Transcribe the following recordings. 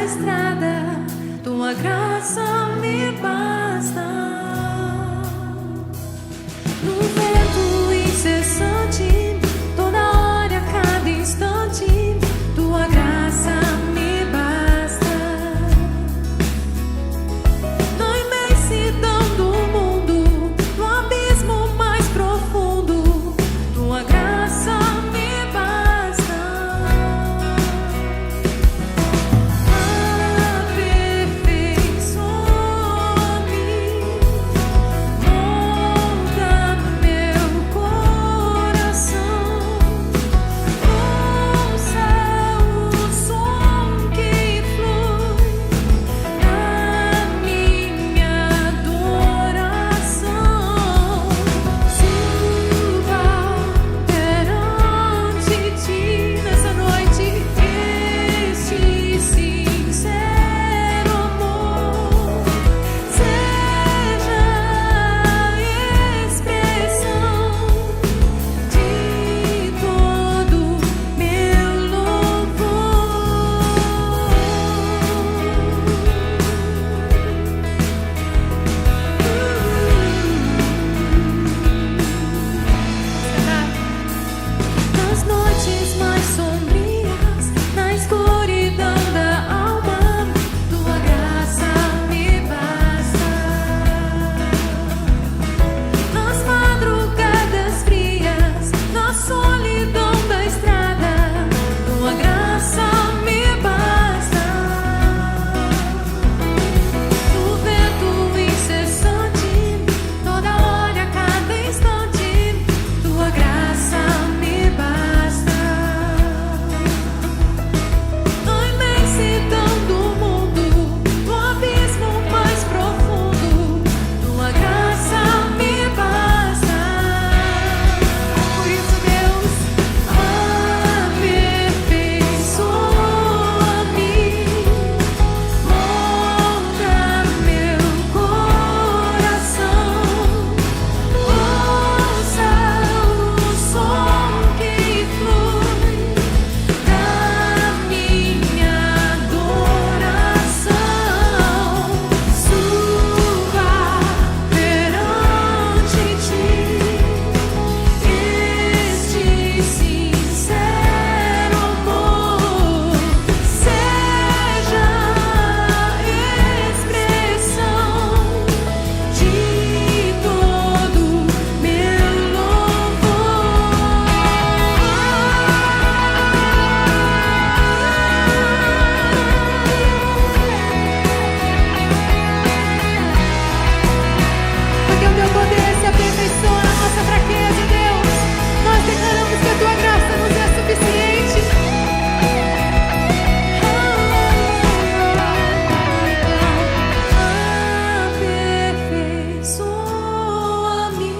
estrada, tua graça me basta. No vento incessante, toda hora, a cada instante, tua graça me basta. Na imensidão do mundo, no abismo mais profundo, tua graça me basta. Aperfeiçoa-me, molda meu coração. Ouça o som que flui na minha adoração. Suba perante ti nessa noite, este sincero amor seja a expressão de todo meu louvor. Nas noites mais sombrias, na escuridão da alma, tua graça me basta. Nas madrugadas frias, na solidão da estrada, tua graça me basta. No vento incessante, toda hora, a cada instante, tua graça me basta. Na imensidão do mundo, no abismo mais profundo, tua graça me basta. Por isso, Deus, aperfeiçoa-me, molda meu coração. Ouça o som que flui da minha adoração. Suba perante ti, este sincero amor seja a expressão de todo meu Porque o teu poder se aperfeiçoa na nossa fraqueza, Deus. Nós declaramos que a tua graça nos é suficiente. Aperfeiçoa-me,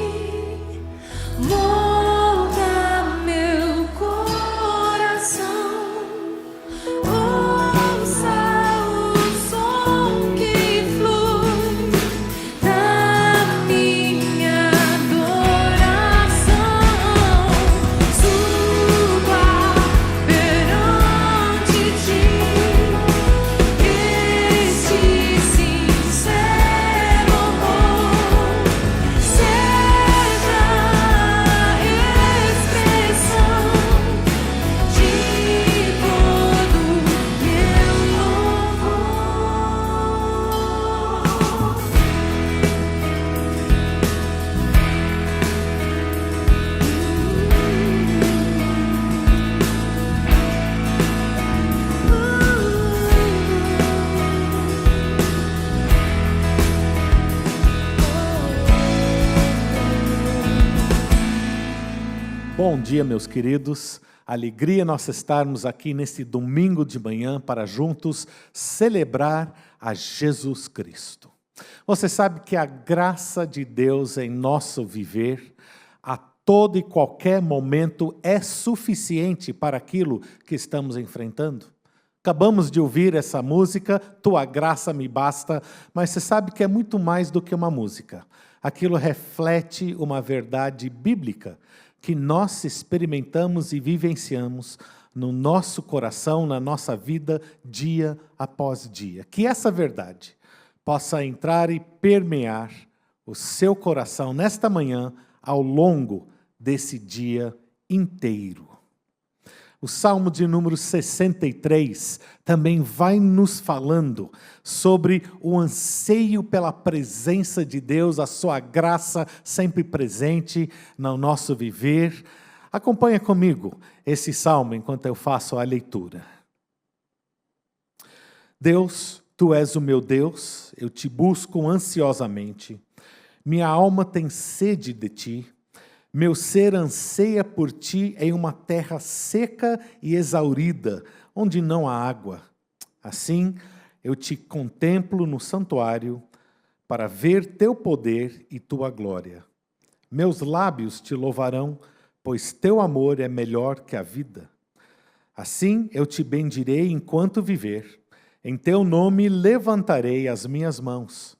molda meu coração. Ouça o som que flui da minha adoração. Suba perante ti, este sincero amor seja a expressão de todo meu louvor. Bom dia, meus queridos. Alegria nós estarmos aqui neste domingo de manhã para juntos celebrar a Jesus Cristo. Você sabe que a graça de Deus em nosso viver, a todo e qualquer momento, é suficiente para aquilo que estamos enfrentando? Acabamos de ouvir essa música, Tua Graça Me Basta, mas você sabe que é muito mais do que uma música. Aquilo reflete uma verdade bíblica que nós experimentamos e vivenciamos no nosso coração, na nossa vida, dia após dia. Que essa verdade possa entrar e permear o seu coração nesta manhã, ao longo desse dia inteiro. O Salmo de número 63 também vai nos falando sobre o anseio pela presença de Deus, a sua graça sempre presente no nosso viver. Acompanha comigo esse salmo enquanto eu faço a leitura. Deus, Tu és o meu Deus, eu te busco ansiosamente. Minha alma tem sede de Ti. Meu ser anseia por Ti em uma terra seca e exaurida, onde não há água. Assim, eu Te contemplo no santuário, para ver Teu poder e Tua glória. Meus lábios Te louvarão, pois Teu amor é melhor que a vida. Assim, eu Te bendirei enquanto viver. Em Teu nome levantarei as minhas mãos.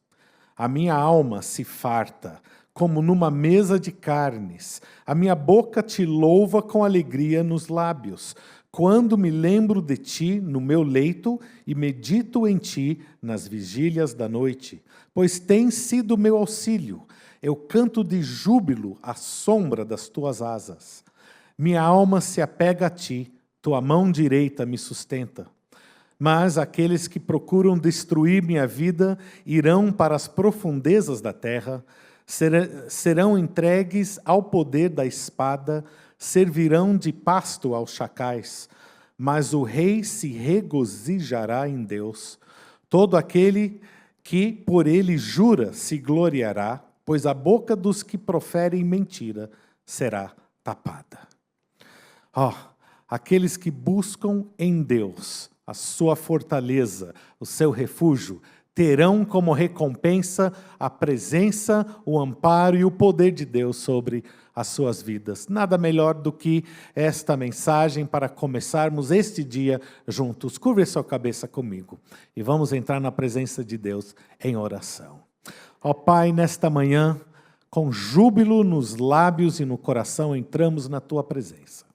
A minha alma se farta, como numa mesa de carnes. A minha boca Te louva com alegria nos lábios, quando me lembro de Ti no meu leito e medito em Ti nas vigílias da noite, pois tens sido meu auxílio. Eu canto de júbilo à sombra das Tuas asas. Minha alma se apega a Ti, Tua mão direita me sustenta. Mas aqueles que procuram destruir minha vida irão para as profundezas da terra, serão entregues ao poder da espada, servirão de pasto aos chacais. Mas o rei se regozijará em Deus. Todo aquele que por ele jura se gloriará, pois a boca dos que proferem mentira será tapada. Aqueles que buscam em Deus a sua fortaleza, o seu refúgio, terão como recompensa a presença, o amparo e o poder de Deus sobre as suas vidas. Nada melhor do que esta mensagem para começarmos este dia juntos. Curve sua cabeça comigo e vamos entrar na presença de Deus em oração. Ó Pai, nesta manhã, com júbilo nos lábios e no coração, entramos na Tua presença.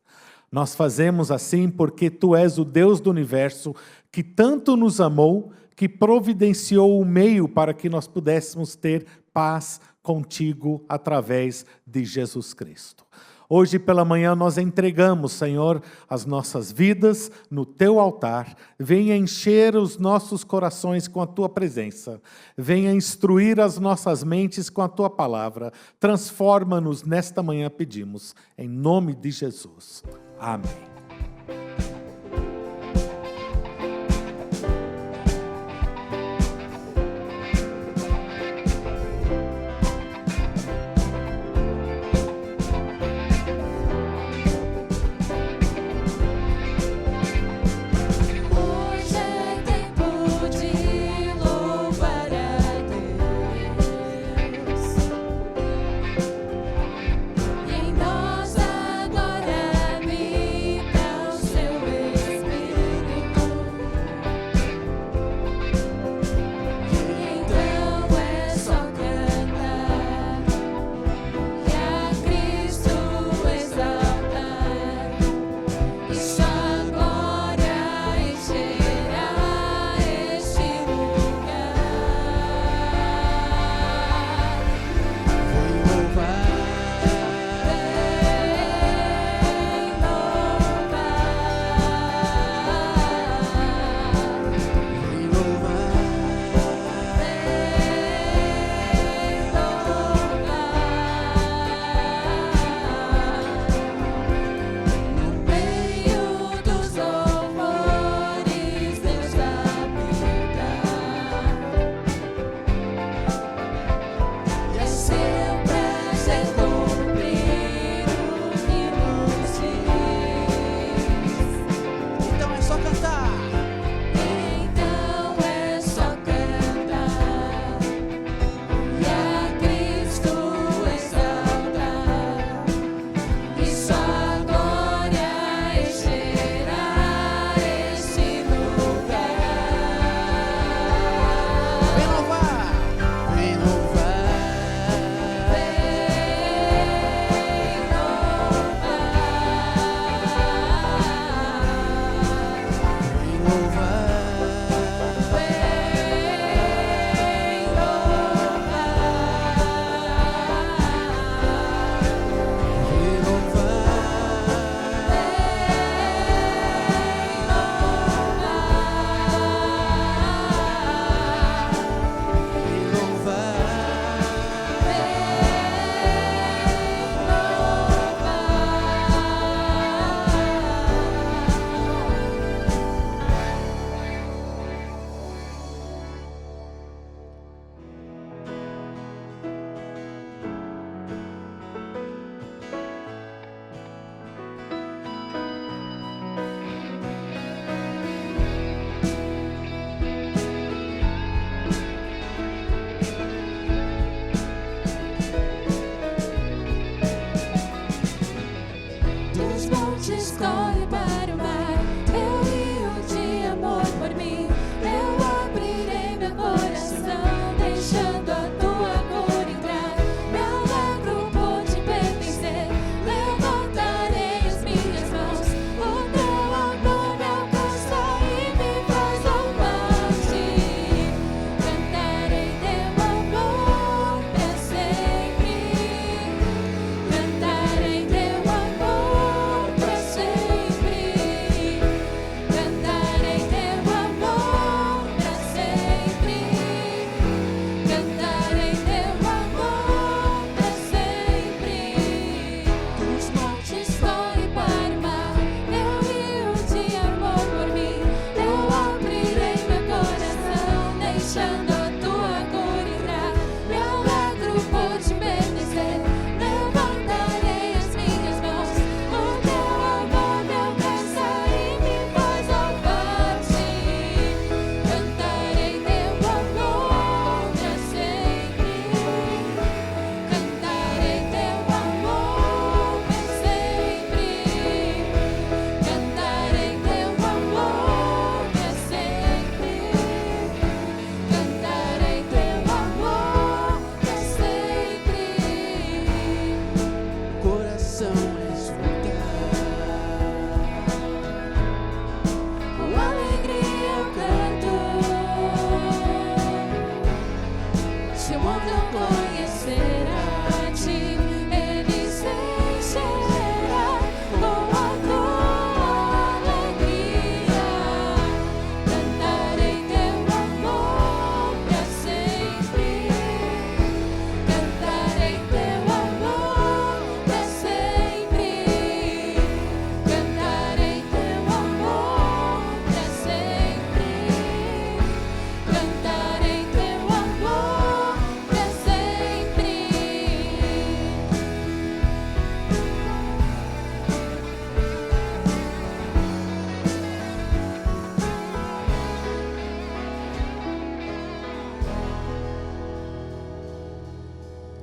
Nós fazemos assim porque Tu és o Deus do universo que tanto nos amou, que providenciou o meio para que nós pudéssemos ter paz contigo através de Jesus Cristo. Hoje pela manhã nós entregamos, Senhor, as nossas vidas no Teu altar. Venha encher os nossos corações com a Tua presença. Venha instruir as nossas mentes com a Tua palavra. Transforma-nos nesta manhã, pedimos, em nome de Jesus. Amém. Em nós agora me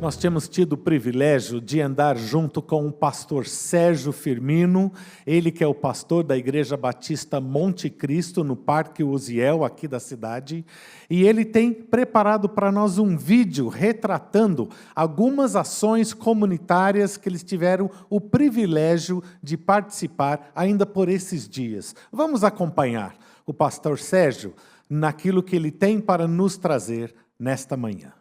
Nós temos tido o privilégio de andar junto com o pastor Sérgio Firmino, ele que é o pastor da Igreja Batista Monte Cristo, no Parque Uziel, aqui da cidade, e ele tem preparado para nós um vídeo retratando algumas ações comunitárias que eles tiveram o privilégio de participar ainda por esses dias. Vamos acompanhar o pastor Sérgio naquilo que ele tem para nos trazer nesta manhã.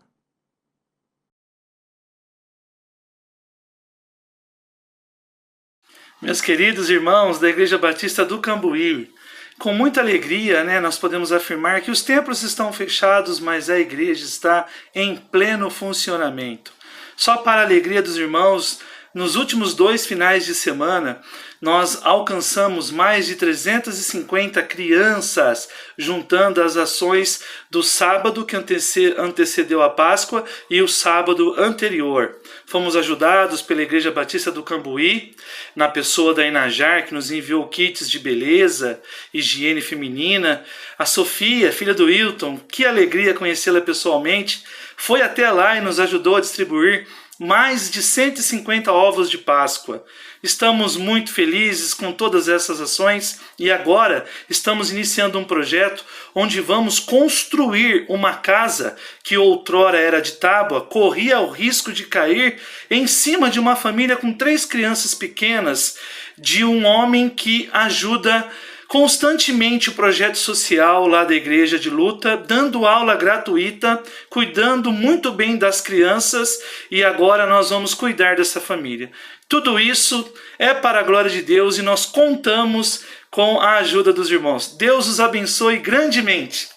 Meus queridos irmãos da Igreja Batista do Cambuí, com muita alegria, nós podemos afirmar que os templos estão fechados, mas a igreja está em pleno funcionamento. Só para a alegria dos irmãos, nos últimos 2 finais de semana, nós alcançamos mais de 350 crianças, juntando as ações do sábado que antecedeu a Páscoa e o sábado anterior. Fomos ajudados pela Igreja Batista do Cambuí, na pessoa da Inajar, que nos enviou kits de beleza, higiene feminina. A Sofia, filha do Hilton, que alegria conhecê-la pessoalmente, foi até lá e nos ajudou a distribuir mais de 150 ovos de Páscoa. Estamos muito felizes com todas essas ações e agora estamos iniciando um projeto onde vamos construir uma casa que outrora era de tábua, corria o risco de cair em cima de uma família com 3 crianças pequenas, de um homem que ajuda constantemente o projeto social lá da Igreja de Luta, dando aula gratuita, cuidando muito bem das crianças, e agora nós vamos cuidar dessa família. Tudo isso é para a glória de Deus e nós contamos com a ajuda dos irmãos. Deus os abençoe grandemente.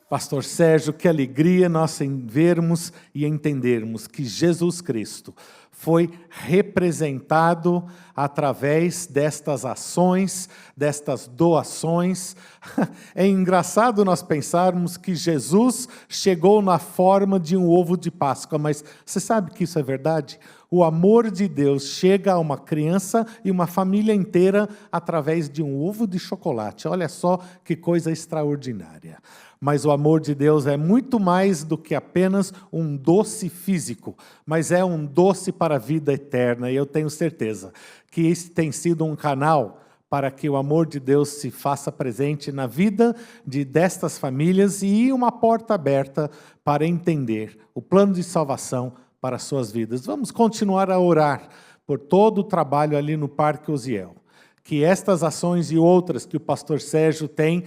Pastor Sérgio, que alegria nós vermos e entendermos que Jesus Cristo foi representado através destas ações, destas doações. É engraçado nós pensarmos que Jesus chegou na forma de um ovo de Páscoa, mas você sabe que isso é verdade? O amor de Deus chega a uma criança e uma família inteira através de um ovo de chocolate. Olha só que coisa extraordinária. Mas o amor de Deus é muito mais do que apenas um doce físico, mas é um doce para a vida eterna. E eu tenho certeza que esse tem sido um canal para que o amor de Deus se faça presente na vida destas famílias e uma porta aberta para entender o plano de salvação para as suas vidas. Vamos continuar a orar por todo o trabalho ali no Parque Uziel. Que estas ações e outras que o pastor Sérgio tem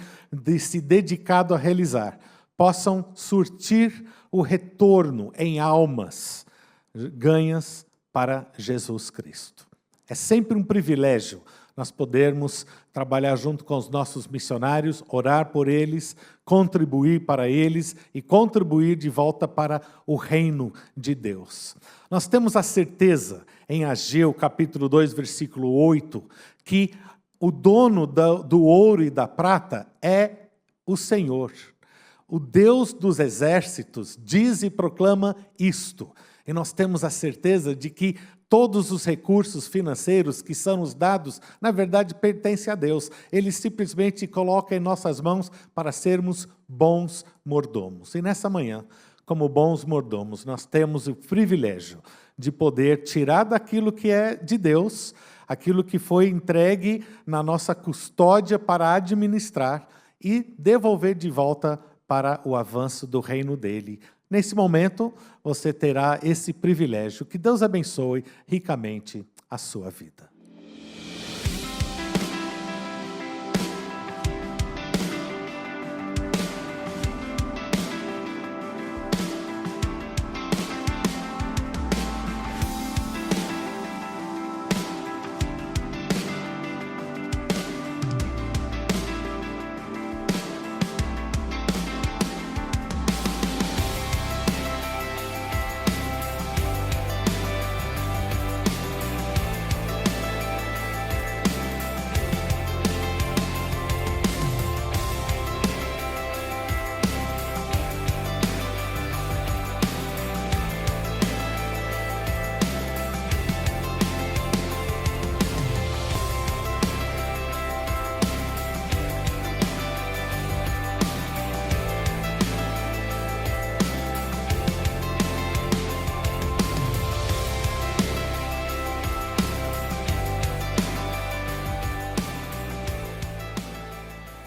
se dedicado a realizar, possam surtir o retorno em almas ganhas para Jesus Cristo. É sempre um privilégio nós podermos trabalhar junto com os nossos missionários, orar por eles, contribuir para eles e contribuir de volta para o reino de Deus. Nós temos a certeza, em Ageu, capítulo 2, versículo 8, que o dono do ouro e da prata é o Senhor. O Deus dos exércitos diz e proclama isto. E nós temos a certeza de que todos os recursos financeiros que são nos dados, na verdade, pertencem a Deus. Ele simplesmente coloca em nossas mãos para sermos bons mordomos. E nessa manhã, como bons mordomos, nós temos o privilégio de poder tirar daquilo que é de Deus, aquilo que foi entregue na nossa custódia para administrar e devolver de volta para o avanço do reino dele. Nesse momento, você terá esse privilégio. Que Deus abençoe ricamente a sua vida.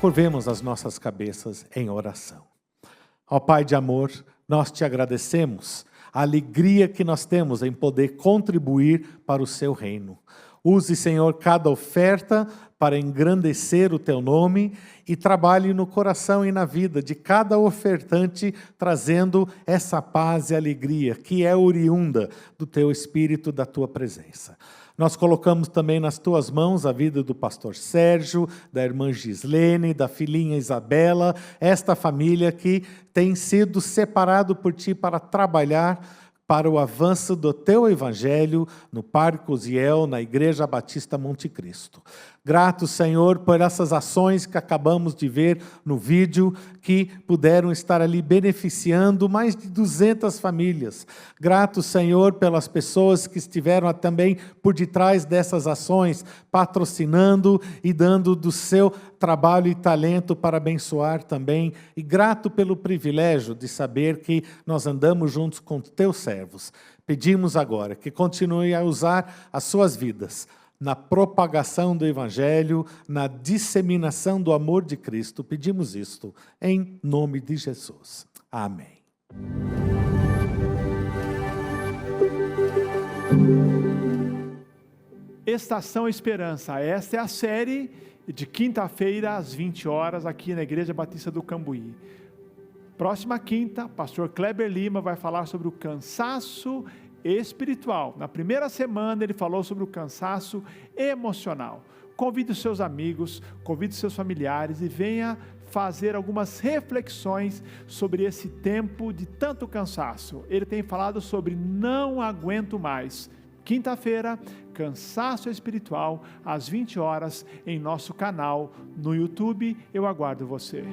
Curvemos as nossas cabeças em oração. Ó Pai de amor, nós te agradecemos a alegria que nós temos em poder contribuir para o seu reino. Use, Senhor, cada oferta para engrandecer o teu nome e trabalhe no coração e na vida de cada ofertante, trazendo essa paz e alegria que é oriunda do teu Espírito, da tua presença. Nós colocamos também nas tuas mãos a vida do pastor Sérgio, da irmã Gislene, da filhinha Isabela, esta família que tem sido separado por ti para trabalhar para o avanço do teu evangelho no Parque Uziel, na Igreja Batista Monte Cristo. Grato, Senhor, por essas ações que acabamos de ver no vídeo, que puderam estar ali beneficiando mais de 200 famílias. Grato, Senhor, pelas pessoas que estiveram também por detrás dessas ações, patrocinando e dando do seu trabalho e talento para abençoar também. E grato pelo privilégio de saber que nós andamos juntos com teus servos. Pedimos agora que continue a usar as suas vidas na propagação do Evangelho, na disseminação do amor de Cristo. Pedimos isto em nome de Jesus. Amém. Estação Esperança, esta é a série de quinta-feira às 20 horas aqui na Igreja Batista do Cambuí. Próxima quinta, pastor Kleber Lima vai falar sobre o cansaço espiritual. Na primeira semana ele falou sobre o cansaço emocional. Convide os seus amigos, convide os seus familiares e venha fazer algumas reflexões sobre esse tempo de tanto cansaço. Ele tem falado sobre não aguento mais. Quinta-feira, cansaço espiritual, às 20 horas, em nosso canal no YouTube. Eu aguardo você.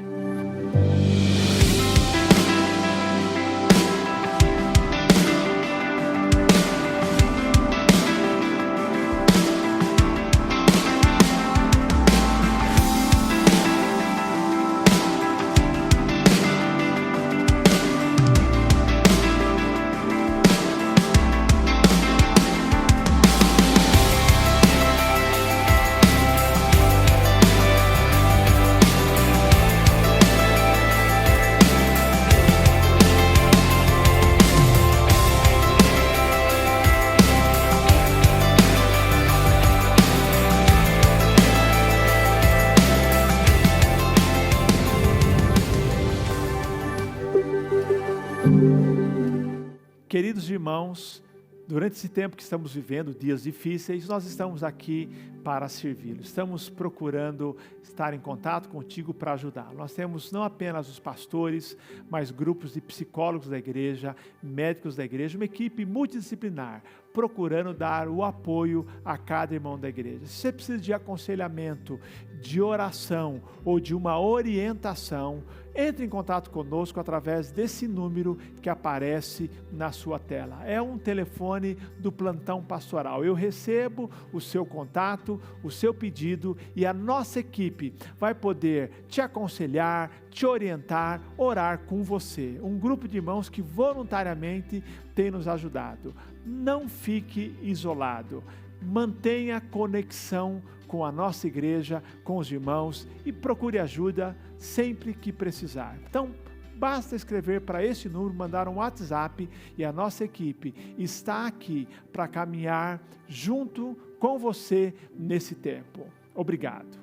Queridos irmãos, durante esse tempo que estamos vivendo, dias difíceis, nós estamos aqui para servi-lo. Estamos procurando estar em contato contigo para ajudar. Nós temos não apenas os pastores, mas grupos de psicólogos da igreja, médicos da igreja, uma equipe multidisciplinar, procurando dar o apoio a cada irmão da igreja. Se você precisa de aconselhamento, de oração ou de uma orientação, entre em contato conosco através desse número que aparece na sua tela. É um telefone do plantão pastoral. Eu recebo o seu contato, o seu pedido e a nossa equipe vai poder te aconselhar, te orientar, orar com você. Um grupo de irmãos que voluntariamente tem nos ajudado. Não fique isolado. Mantenha conexão com a nossa igreja, com os irmãos e procure ajuda sempre que precisar. Então, basta escrever para esse número, mandar um WhatsApp e a nossa equipe está aqui para caminhar junto com você nesse tempo. Obrigado.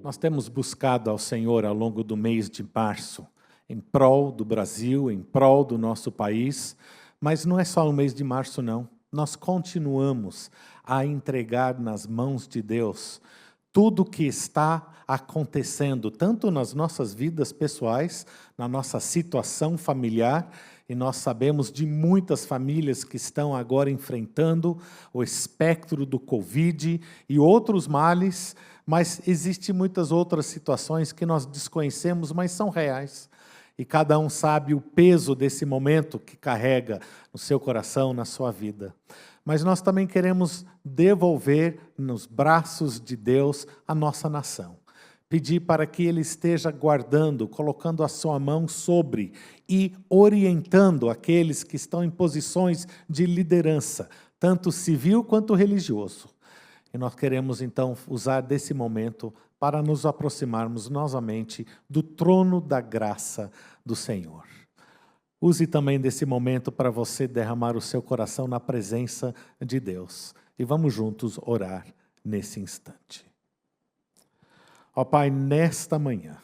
Nós temos buscado ao Senhor ao longo do mês de março, em prol do Brasil, em prol do nosso país, mas não é só o mês de março, não. Nós continuamos a entregar nas mãos de Deus tudo o que está acontecendo, tanto nas nossas vidas pessoais, na nossa situação familiar, e nós sabemos de muitas famílias que estão agora enfrentando o espectro do Covid e outros males, mas existem muitas outras situações que nós desconhecemos, mas são reais. E cada um sabe o peso desse momento que carrega no seu coração, na sua vida. Mas nós também queremos devolver nos braços de Deus a nossa nação. Pedir para que Ele esteja guardando, colocando a sua mão sobre e orientando aqueles que estão em posições de liderança, tanto civil quanto religioso. E nós queremos então usar desse momento para nos aproximarmos novamente do trono da graça do Senhor. Use também desse momento para você derramar o seu coração na presença de Deus. E vamos juntos orar nesse instante. Ó Pai, nesta manhã,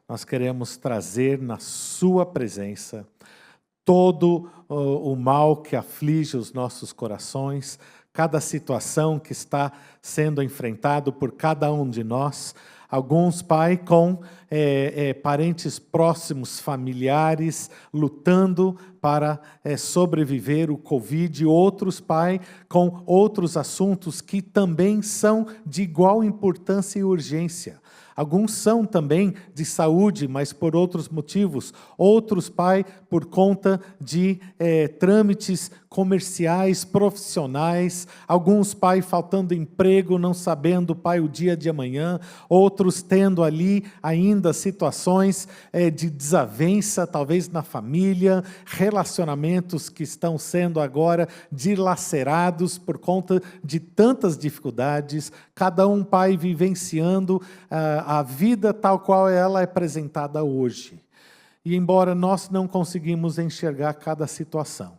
nós queremos trazer na sua presença todo o mal que aflige os nossos corações, cada situação que está sendo enfrentado por cada um de nós. Alguns, Pai, com parentes próximos, familiares, lutando para sobreviver o Covid. Outros, Pai, com outros assuntos que também são de igual importância e urgência. Alguns são também de saúde, mas por outros motivos. Outros, Pai, por conta de trâmites comerciais, profissionais. Alguns, Pai, faltando emprego, não sabendo, Pai, o dia de amanhã. Outros tendo ali ainda situações de desavença, talvez na família. Relacionamentos que estão sendo agora dilacerados por conta de tantas dificuldades. Cada um, Pai, vivenciando a vida tal qual ela é apresentada hoje. E embora nós não conseguimos enxergar cada situação,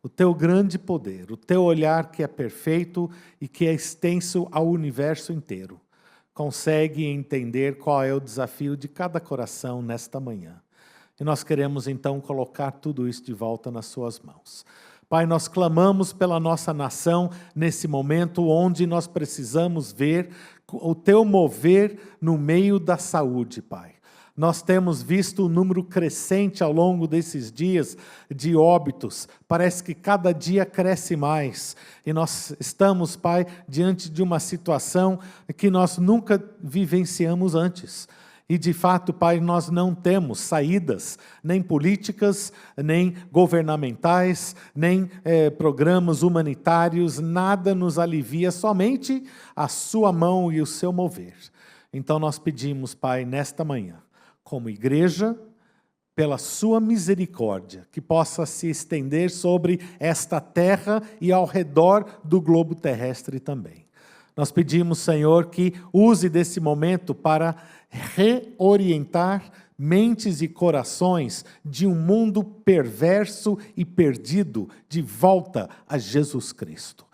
o teu grande poder, o teu olhar que é perfeito e que é extenso ao universo inteiro, consegue entender qual é o desafio de cada coração nesta manhã. E nós queremos então colocar tudo isso de volta nas suas mãos. Pai, nós clamamos pela nossa nação nesse momento onde nós precisamos ver o teu mover no meio da saúde, Pai. Nós temos visto um número crescente ao longo desses dias de óbitos. Parece que cada dia cresce mais. E nós estamos, Pai, diante de uma situação que nós nunca vivenciamos antes. E, de fato, Pai, nós não temos saídas, nem políticas, nem governamentais, nem programas humanitários, nada nos alivia, somente a sua mão e o seu mover. Então, nós pedimos, Pai, nesta manhã, como igreja, pela sua misericórdia, que possa se estender sobre esta terra e ao redor do globo terrestre também. Nós pedimos, Senhor, que use desse momento para reorientar mentes e corações de um mundo perverso e perdido de volta a Jesus Cristo.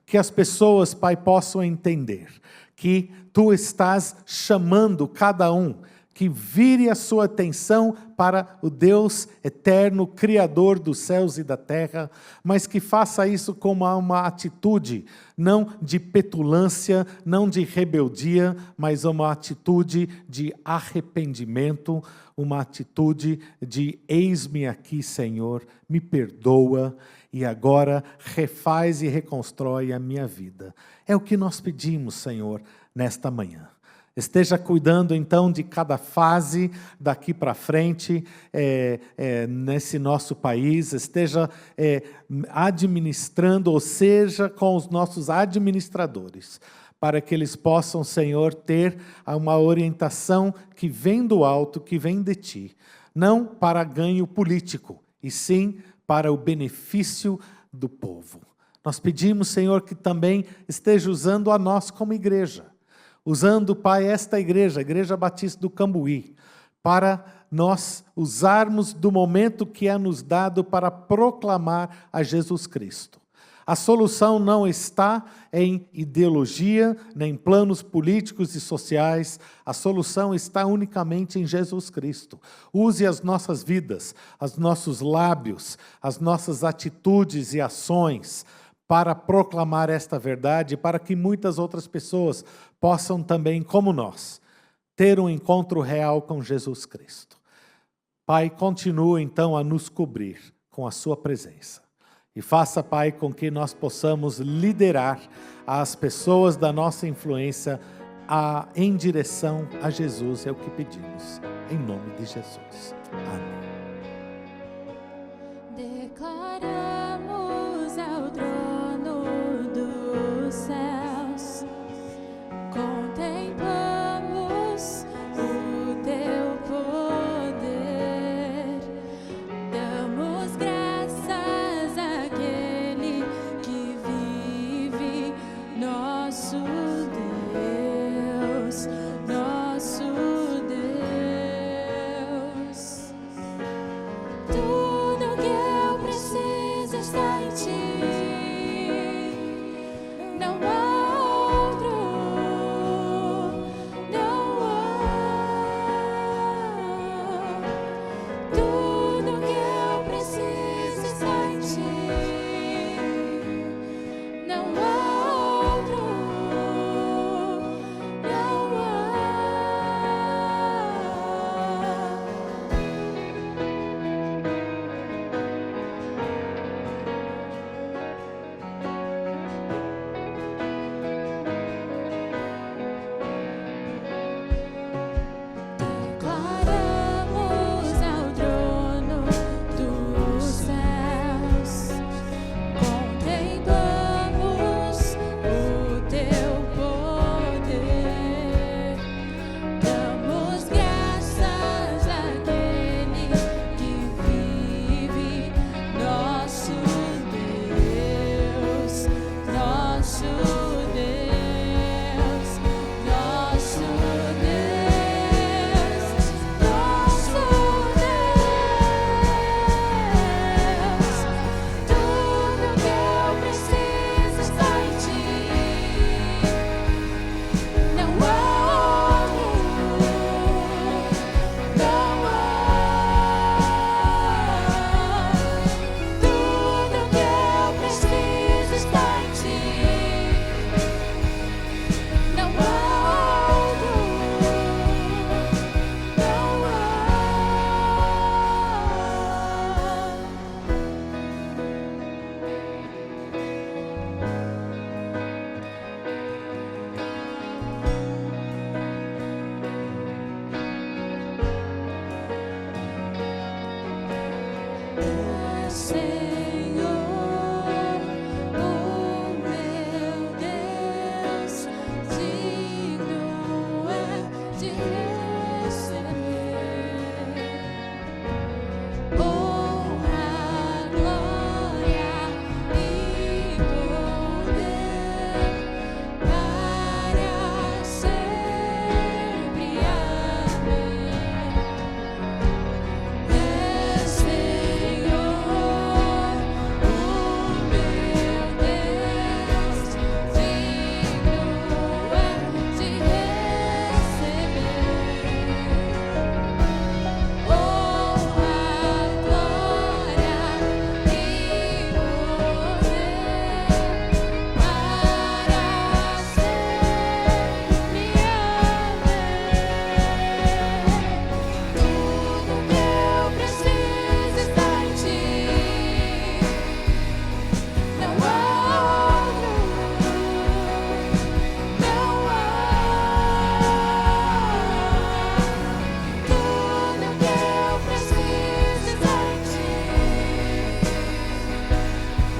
Que as pessoas, Pai, possam entender que Tu estás chamando cada um, que vire a sua atenção para o Deus eterno, Criador dos céus e da terra, mas que faça isso com uma atitude, não de petulância, não de rebeldia, mas uma atitude de arrependimento, uma atitude de eis-me aqui, Senhor, me perdoa e agora refaz e reconstrói a minha vida. É o que nós pedimos, Senhor, nesta manhã. Esteja cuidando, então, de cada fase daqui para frente nesse nosso país. Esteja administrando, ou seja, com os nossos administradores, para que eles possam, Senhor, ter uma orientação que vem do alto, que vem de Ti. Não para ganho político, e sim para o benefício do povo. Nós pedimos, Senhor, que também esteja usando a nós como igreja. Usando, Pai, esta igreja, a Igreja Batista do Cambuí, para nós usarmos do momento que é nos dado para proclamar a Jesus Cristo. A solução não está em ideologia, nem em planos políticos e sociais. A solução está unicamente em Jesus Cristo. Use as nossas vidas, os nossos lábios, as nossas atitudes e ações para proclamar esta verdade, para que muitas outras pessoas possam também, como nós, ter um encontro real com Jesus Cristo. Pai, continua então a nos cobrir com a sua presença. E faça, Pai, com que nós possamos liderar as pessoas da nossa influência em direção a Jesus, é o que pedimos. Em nome de Jesus. Amém. Declaramos ao trono dos céus, contemplamos o teu poder, damos graças àquele que vive nosso Tudo que eu preciso está em ti. Não há outro, não há. Tudo que eu preciso está em ti. Não há outro, não há. Declaramos ao trono dos céus, contemplamos o teu poder, damos graças àquele que vive, nosso Deus, nosso Deus, nosso Deus, nosso Deus. Tudo que eu preciso está em ti. Não há outro, não há. Tudo que eu preciso está em ti. Não há outro, não há. Senhor, o meu Deus, digno é de receber honra, glória e poder para sempre. Amém. Senhor, o meu Deus, digno é de receber honra, glória e poder para sempre. Amém. Tudo que eu preciso está em ti. Não há outro, não há. Tudo que eu preciso está em ti.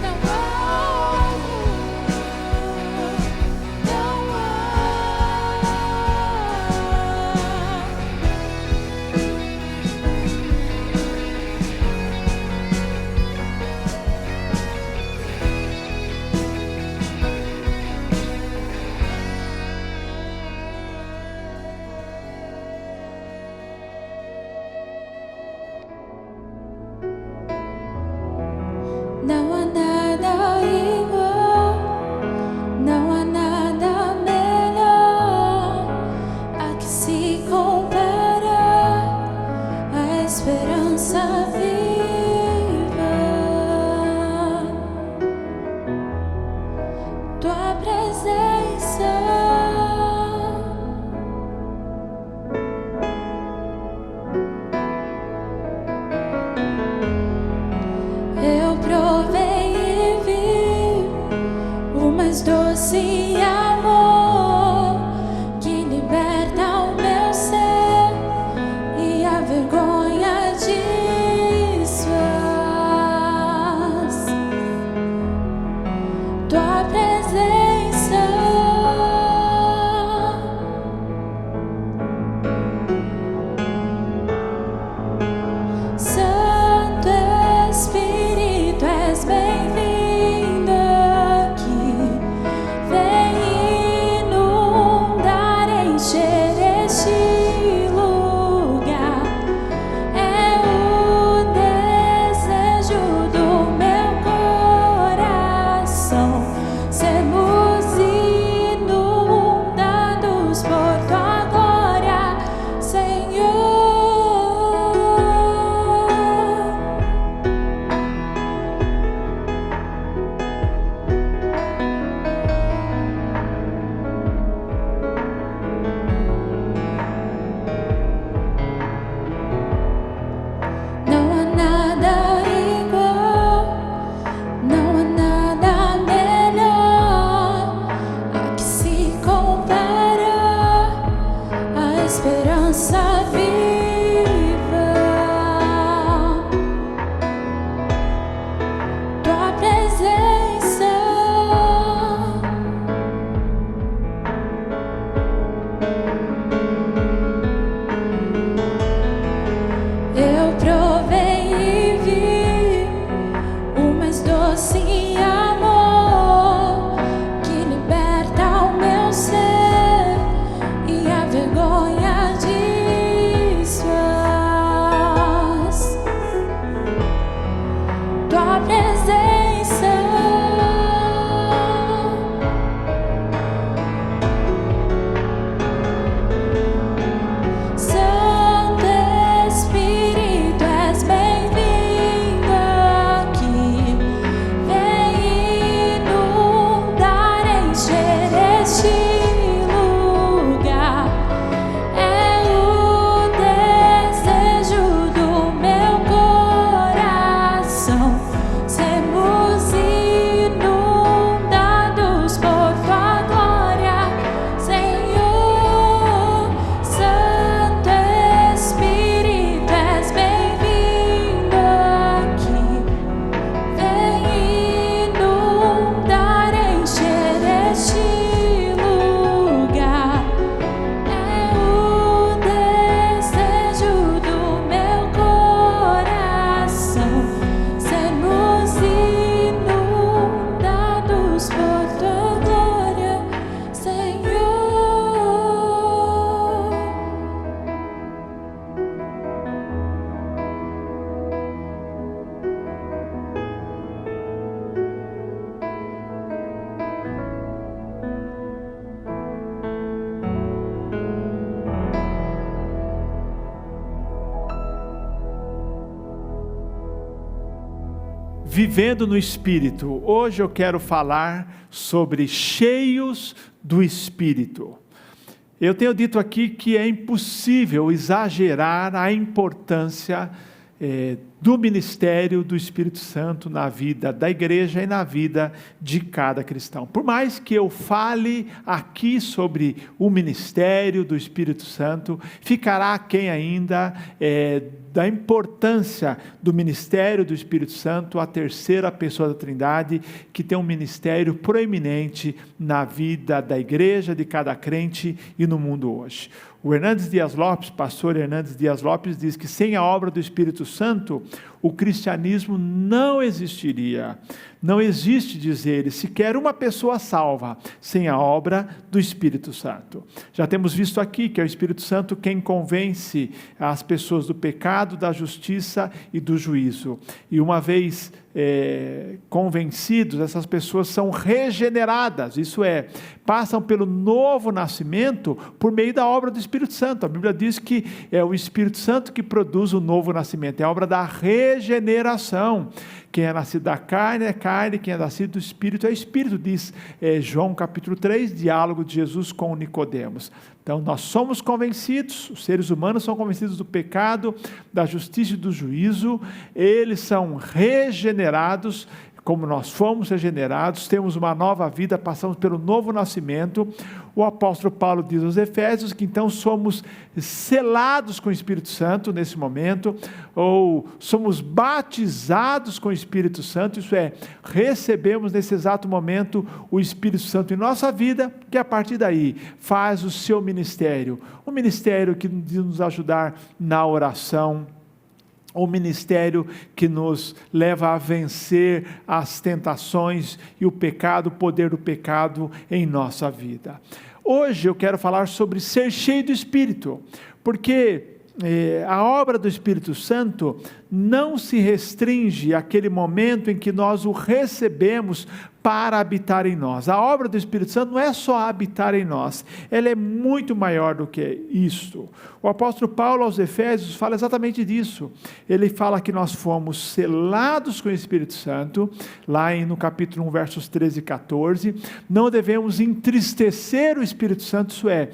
Não há outro, não há. Não há nada igual, não há nada melhor a que se compara a esperança viva. Tua presença. Eu provei e vi o mais doce amor que liberta o meu ser e a vergonha desfaz. Tua presença. Santo Espírito, és bem-vindo aqui. Vem tua presença. Santo Espírito, és bem-vindo aqui. Vem inundar, encher este lugar. É o desejo do meu coração. Sermos inundados por tua glória, Senhor. Santo Espírito, és bem-vindo aqui. Vem inundar, encher este lugar. É o desejo do meu coração. Sermos inundados por tua glória, Senhor. Vivendo no Espírito. Hoje eu quero falar sobre cheios do Espírito. Eu tenho dito aqui que é impossível exagerar a importância do ministério do Espírito Santo na vida da igreja e na vida de cada cristão. Por mais que eu fale aqui sobre o ministério do Espírito Santo, ficará aquém ainda da importância do ministério do Espírito Santo, a terceira pessoa da Trindade, que tem um ministério proeminente na vida da igreja, de cada crente e no mundo hoje. O Hernandes Dias Lopes, pastor Hernandes Dias Lopes, diz que sem a obra do Espírito Santo, o cristianismo não existiria. Não existe, diz ele, sequer uma pessoa salva sem a obra do Espírito Santo. Já temos visto aqui que é o Espírito Santo quem convence as pessoas do pecado, da justiça e do juízo. E uma vez convencidos, essas pessoas são regeneradas, isso é, passam pelo novo nascimento por meio da obra do Espírito Santo. A Bíblia diz que é o Espírito Santo que produz o novo nascimento, é a obra da regeneração. Quem é nascido da carne é carne, quem é nascido do Espírito é Espírito, diz João capítulo 3, diálogo de Jesus com Nicodemos. Então nós somos convencidos, os seres humanos são convencidos do pecado, da justiça e do juízo, eles são regenerados, como nós fomos regenerados, temos uma nova vida, passamos pelo novo nascimento. O apóstolo Paulo diz aos Efésios que então somos selados com o Espírito Santo nesse momento, ou somos batizados com o Espírito Santo, isso é, recebemos nesse exato momento o Espírito Santo em nossa vida, que a partir daí faz o seu ministério, um ministério que nos ajudar na oração, o ministério que nos leva a vencer as tentações e o pecado, o poder do pecado em nossa vida. Hoje eu quero falar sobre ser cheio do Espírito, porque a obra do Espírito Santo não se restringe àquele momento em que nós o recebemos para habitar em nós. A obra do Espírito Santo não é só habitar em nós, ela é muito maior do que isso. O apóstolo Paulo aos Efésios fala exatamente disso. Ele fala que nós fomos selados com o Espírito Santo, lá no capítulo 1, versos 13 e 14. Não devemos entristecer o Espírito Santo, isso é,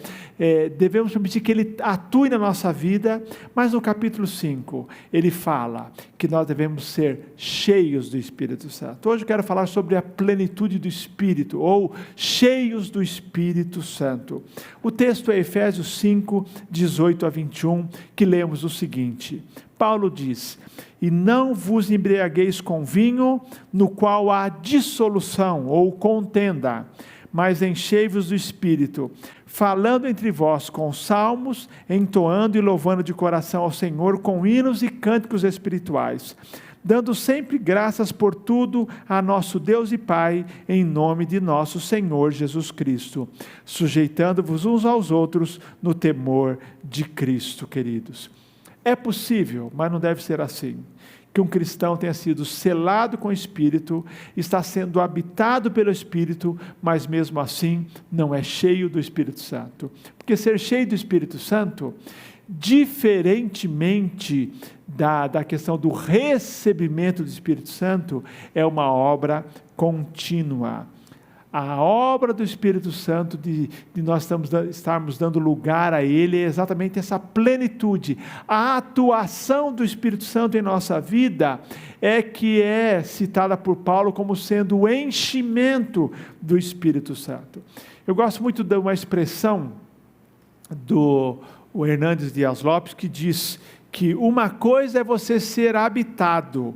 devemos permitir que ele atue na nossa vida, mas no capítulo 5, ele fala que nós devemos ser cheios do Espírito Santo. Hoje eu quero falar sobre a plenitude do Espírito, ou cheios do Espírito Santo. O texto é Efésios 5, 18 a 21, que lemos o seguinte: Paulo diz: e não vos embriagueis com vinho, no qual há dissolução ou contenda, mas enchei-vos do Espírito, falando entre vós com salmos, entoando e louvando de coração ao Senhor com hinos e cânticos espirituais, dando sempre graças por tudo a nosso Deus e Pai, em nome de nosso Senhor Jesus Cristo, sujeitando-vos uns aos outros no temor de Cristo, queridos. É possível, mas não deve ser assim. que um cristão tenha sido selado com o Espírito, está sendo habitado pelo Espírito, mas mesmo assim não é cheio do Espírito Santo. Porque ser cheio do Espírito Santo, diferentemente da questão do recebimento do Espírito Santo, é uma obra contínua. A obra do Espírito Santo, de nós estarmos dando lugar a Ele, é exatamente essa plenitude. A atuação do Espírito Santo em nossa vida que é citada por Paulo como sendo o enchimento do Espírito Santo. Eu gosto muito de uma expressão do Hernandes Dias Lopes, que diz que uma coisa é você ser habitado,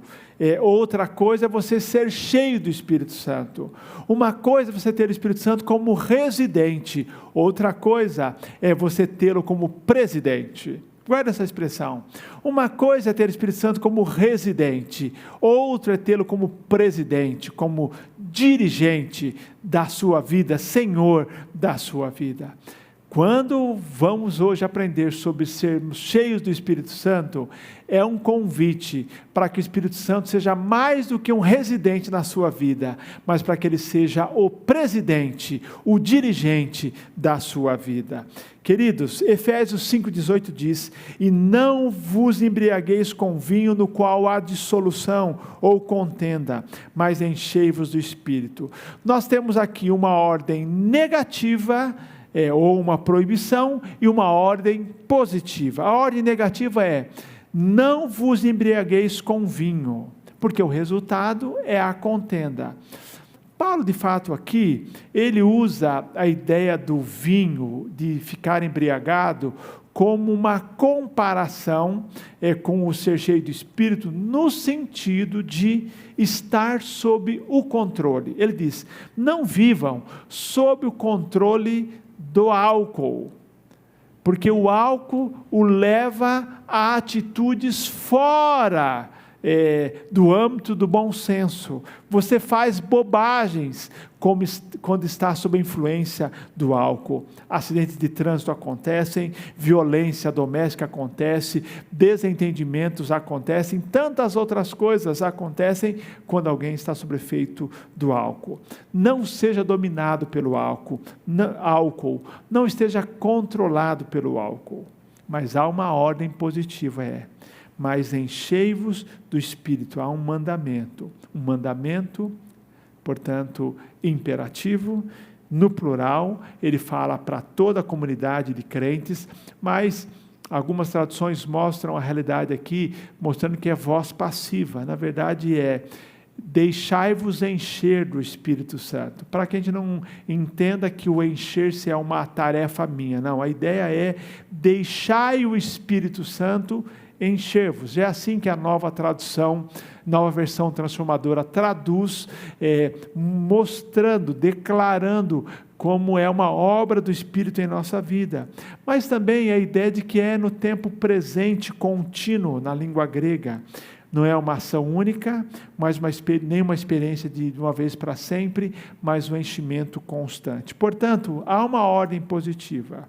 outra coisa é você ser cheio do Espírito Santo. Uma coisa é você ter o Espírito Santo como residente, outra coisa é você tê-lo como presidente. Guarda essa expressão. Uma coisa é ter o Espírito Santo como residente, outra é tê-lo como presidente, como dirigente da sua vida, senhor da sua vida. Quando vamos hoje aprender sobre sermos cheios do Espírito Santo, é um convite para que o Espírito Santo seja mais do que um residente na sua vida, mas para que ele seja o presidente, o dirigente da sua vida. Queridos, Efésios 5,18 diz: e não vos embriagueis com vinho no qual há dissolução ou contenda, mas enchei-vos do Espírito. Nós temos aqui uma ordem negativa, ou uma proibição, e uma ordem positiva. A ordem negativa é: não vos embriagueis com vinho, porque o resultado é a contenda. Paulo, de fato, aqui, ele usa a ideia do vinho, de ficar embriagado, como uma comparação com o ser cheio do Espírito, no sentido de estar sob o controle. Ele diz: não vivam sob o controle do álcool, porque o álcool o leva a atitudes fora do âmbito do bom senso. Você faz bobagens quando está sob a influência do álcool. Acidentes de trânsito acontecem, violência doméstica acontece, desentendimentos acontecem, tantas outras coisas acontecem quando alguém está sob efeito do álcool. Não seja dominado pelo álcool, não esteja controlado pelo álcool, mas há uma ordem positiva, mas enchei-vos do Espírito. Há um mandamento, portanto, imperativo, no plural. Ele fala para toda a comunidade de crentes, mas algumas traduções mostram a realidade aqui, mostrando que é voz passiva. Na verdade deixai-vos encher do Espírito Santo, para que a gente não entenda que o encher-se é uma tarefa minha. Não, a ideia é: deixai o Espírito Santo encher-vos. É assim que a nova versão transformadora traduz, mostrando, declarando como é uma obra do Espírito em nossa vida. Mas também a ideia de que é no tempo presente contínuo, na língua grega. Não é uma ação única, mas nem uma experiência de uma vez para sempre, mas um enchimento constante. Portanto, há uma ordem positiva.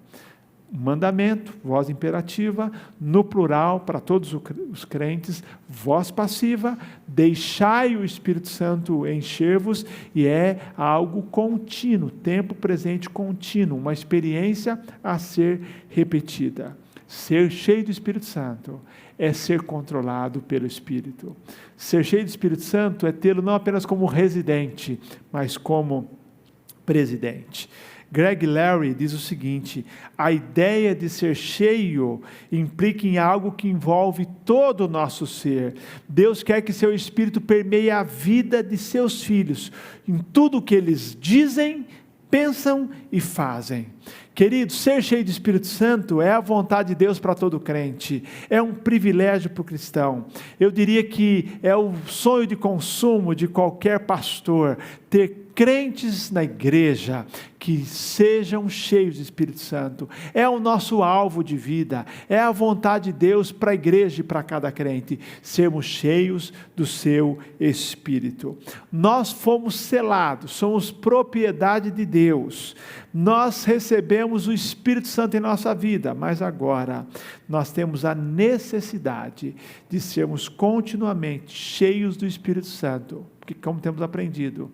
Mandamento, voz imperativa, no plural, para todos os crentes, voz passiva: deixai o Espírito Santo encher-vos, e é algo contínuo, tempo presente contínuo, uma experiência a ser repetida. Ser cheio do Espírito Santo é ser controlado pelo Espírito. Ser cheio do Espírito Santo é tê-lo não apenas como residente, mas como presidente. Greg Laurie diz o seguinte: a ideia de ser cheio implica em algo que envolve todo o nosso ser. Deus quer que seu Espírito permeie a vida de seus filhos, em tudo o que eles dizem, pensam e fazem. Queridos, ser cheio do Espírito Santo é a vontade de Deus para todo crente, é um privilégio para o cristão. Eu diria que é o sonho de consumo de qualquer pastor, ter crentes na igreja que sejam cheios do Espírito Santo. É o nosso alvo de vida, é a vontade de Deus para a igreja e para cada crente, sermos cheios do seu Espírito. Nós fomos selados, somos propriedade de Deus, nós recebemos o Espírito Santo em nossa vida, mas agora nós temos a necessidade de sermos continuamente cheios do Espírito Santo, porque como temos aprendido,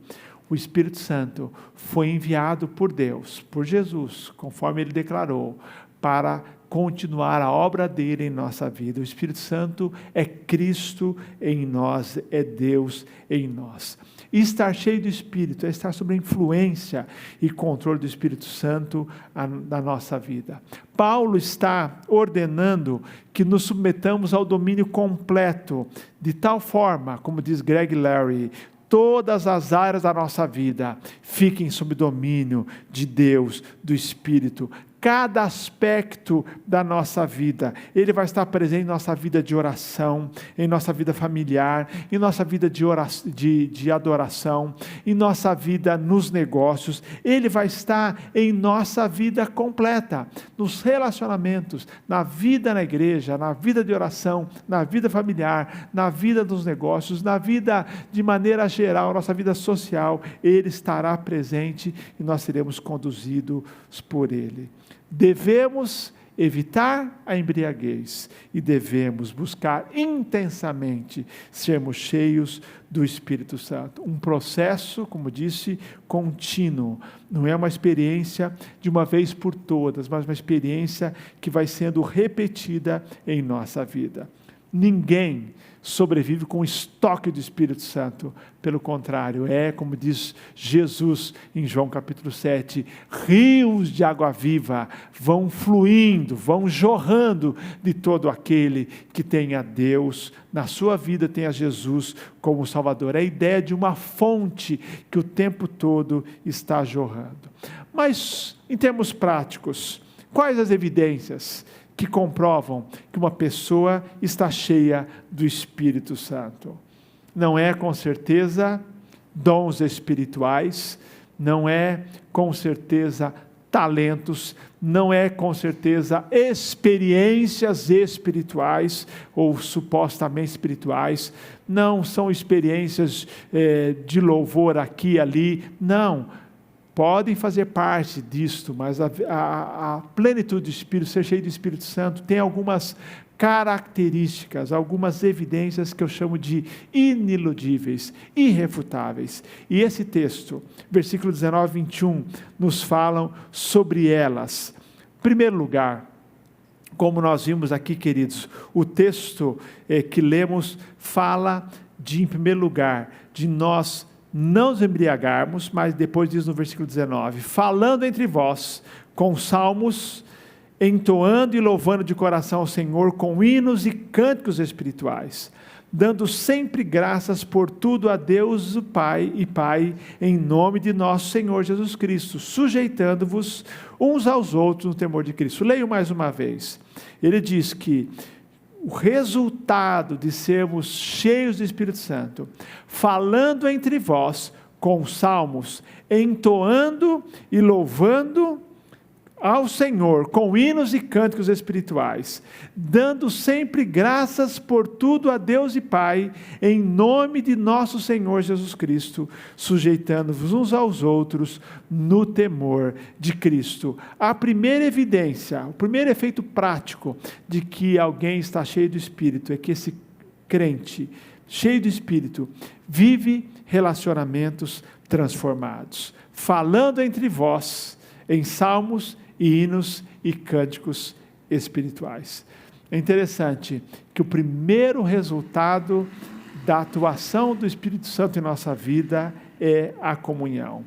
o Espírito Santo foi enviado por Deus, por Jesus, conforme Ele declarou, para continuar a obra dele em nossa vida. O Espírito Santo é Cristo em nós, é Deus em nós. E estar cheio do Espírito é estar sob a influência e controle do Espírito Santo na nossa vida. Paulo está ordenando que nos submetamos ao domínio completo, de tal forma, como diz Greg Laurie, todas as áreas da nossa vida fiquem sob domínio de Deus, do Espírito. Cada aspecto da nossa vida, Ele vai estar presente em nossa vida de oração, em nossa vida familiar, em nossa vida de adoração, em nossa vida nos negócios. Ele vai estar em nossa vida completa, nos relacionamentos, na vida na igreja, na vida de oração, na vida familiar, na vida dos negócios, na vida de maneira geral, nossa vida social. Ele estará presente e nós seremos conduzidos por Ele. Devemos evitar a embriaguez e devemos buscar intensamente sermos cheios do Espírito Santo. Um processo, como disse, contínuo. Não é uma experiência de uma vez por todas, mas uma experiência que vai sendo repetida em nossa vida. Ninguém sobrevive com estoque do Espírito Santo. Pelo contrário, como diz Jesus em João capítulo 7, rios de água viva vão fluindo, vão jorrando de todo aquele que tem a Deus na sua vida, tem a Jesus como Salvador. É a ideia de uma fonte que o tempo todo está jorrando. Mas, em termos práticos, quais as evidências que comprovam que uma pessoa está cheia do Espírito Santo? Não é, com certeza, dons espirituais, não é, com certeza, talentos, não é, com certeza, experiências espirituais ou supostamente espirituais, não são experiências de louvor aqui e ali, não. Podem fazer parte disto, mas a plenitude do Espírito, ser cheio do Espírito Santo, tem algumas características, algumas evidências que eu chamo de iniludíveis, irrefutáveis. E esse texto, versículo 19 e 21, nos falam sobre elas. Em primeiro lugar, como nós vimos aqui, queridos, o texto que lemos fala em primeiro lugar, de nós não nos embriagarmos, mas depois diz no versículo 19, falando entre vós com salmos, entoando e louvando de coração ao Senhor com hinos e cânticos espirituais, dando sempre graças por tudo a Deus o Pai e Pai, em nome de nosso Senhor Jesus Cristo, sujeitando-vos uns aos outros no temor de Cristo. Leio mais uma vez. Ele diz que o resultado de sermos cheios do Espírito Santo, falando entre vós com salmos, entoando e louvando ao Senhor com hinos e cânticos espirituais, dando sempre graças por tudo a Deus e Pai, em nome de nosso Senhor Jesus Cristo, sujeitando-vos uns aos outros no temor de Cristo. A primeira evidência, o primeiro efeito prático de que alguém está cheio do Espírito é que esse crente, cheio do Espírito, vive relacionamentos transformados, falando entre vós em salmos e hinos e cânticos espirituais. É interessante que o primeiro resultado da atuação do Espírito Santo em nossa vida é a comunhão.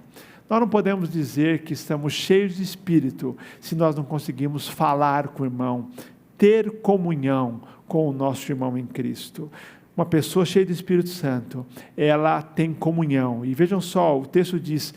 Nós não podemos dizer que estamos cheios de Espírito se nós não conseguimos falar com o irmão, ter comunhão com o nosso irmão em Cristo. Uma pessoa cheia do Espírito Santo, ela tem comunhão. E vejam só, o texto diz,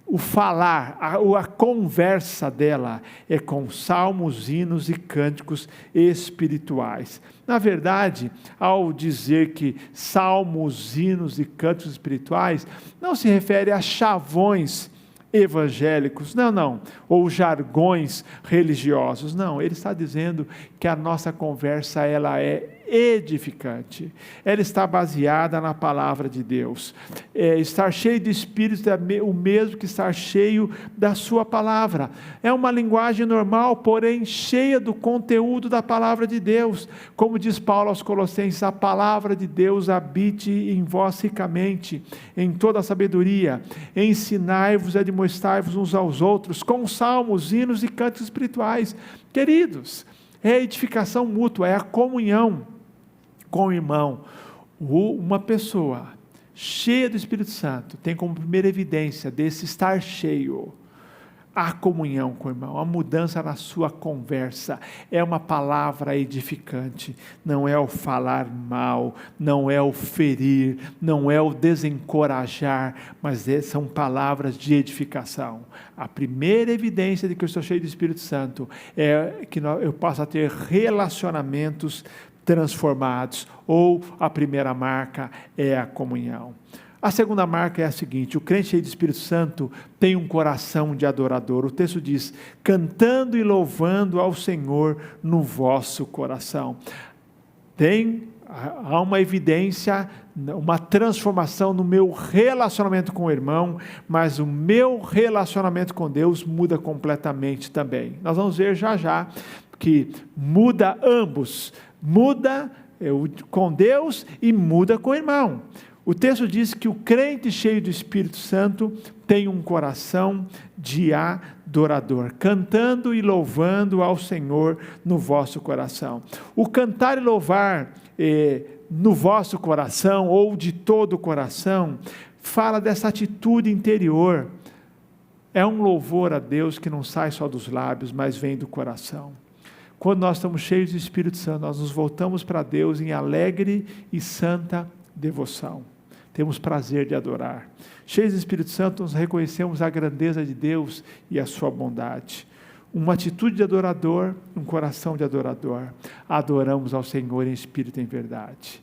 o falar, a conversa dela é com salmos, hinos e cânticos espirituais. Na verdade, ao dizer que salmos, hinos e cânticos espirituais, não se refere a chavões evangélicos, não, ou jargões religiosos, não, ele está dizendo que a nossa conversa, ela é edificante, ela está baseada na palavra de Deus. Estar cheio de Espírito é o mesmo que estar cheio da sua palavra, é uma linguagem normal, porém cheia do conteúdo da palavra de Deus, como diz Paulo aos Colossenses, a palavra de Deus habite em vós ricamente, em toda a sabedoria, ensinai-vos e admoestai-vos uns aos outros, com salmos, hinos e cânticos espirituais. Queridos, é a edificação mútua, é a comunhão com o irmão. Uma pessoa cheia do Espírito Santo tem como primeira evidência desse estar cheio a comunhão com o irmão, a mudança na sua conversa, é uma palavra edificante, não é o falar mal, não é o ferir, não é o desencorajar, mas são palavras de edificação. A primeira evidência de que eu estou cheio do Espírito Santo é que eu posso a ter relacionamentos transformados, ou a primeira marca é a comunhão. A segunda marca é a seguinte: o crente cheio do Espírito Santo tem um coração de adorador. O texto diz, cantando e louvando ao Senhor no vosso coração. Há uma evidência, uma transformação no meu relacionamento com o irmão, mas o meu relacionamento com Deus muda completamente também. Nós vamos ver já que muda ambos, muda com Deus e muda com o irmão. O texto diz que o crente cheio do Espírito Santo tem um coração de adorador, cantando e louvando ao Senhor no vosso coração. O cantar e louvar no vosso coração, ou de todo o coração, fala dessa atitude interior. É um louvor a Deus que não sai só dos lábios, mas vem do coração. Quando nós estamos cheios do Espírito Santo, nós nos voltamos para Deus em alegre e santa devoção. Temos prazer de adorar. Cheios do Espírito Santo, nós reconhecemos a grandeza de Deus e a sua bondade. Uma atitude de adorador, um coração de adorador. Adoramos ao Senhor em espírito e em verdade.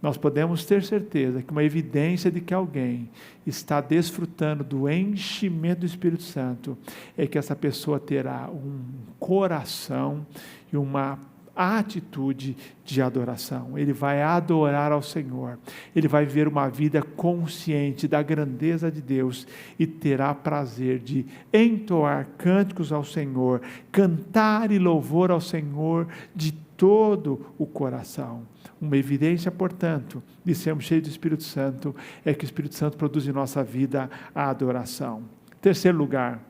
Nós podemos ter certeza que uma evidência de que alguém está desfrutando do enchimento do Espírito Santo é que essa pessoa terá um coração e uma atitude de adoração. Ele vai adorar ao Senhor, ele vai viver uma vida consciente da grandeza de Deus e terá prazer de entoar cânticos ao Senhor, cantar e louvor ao Senhor de todo o coração. Uma evidência, portanto, de sermos cheios do Espírito Santo é que o Espírito Santo produz em nossa vida a adoração. Terceiro lugar,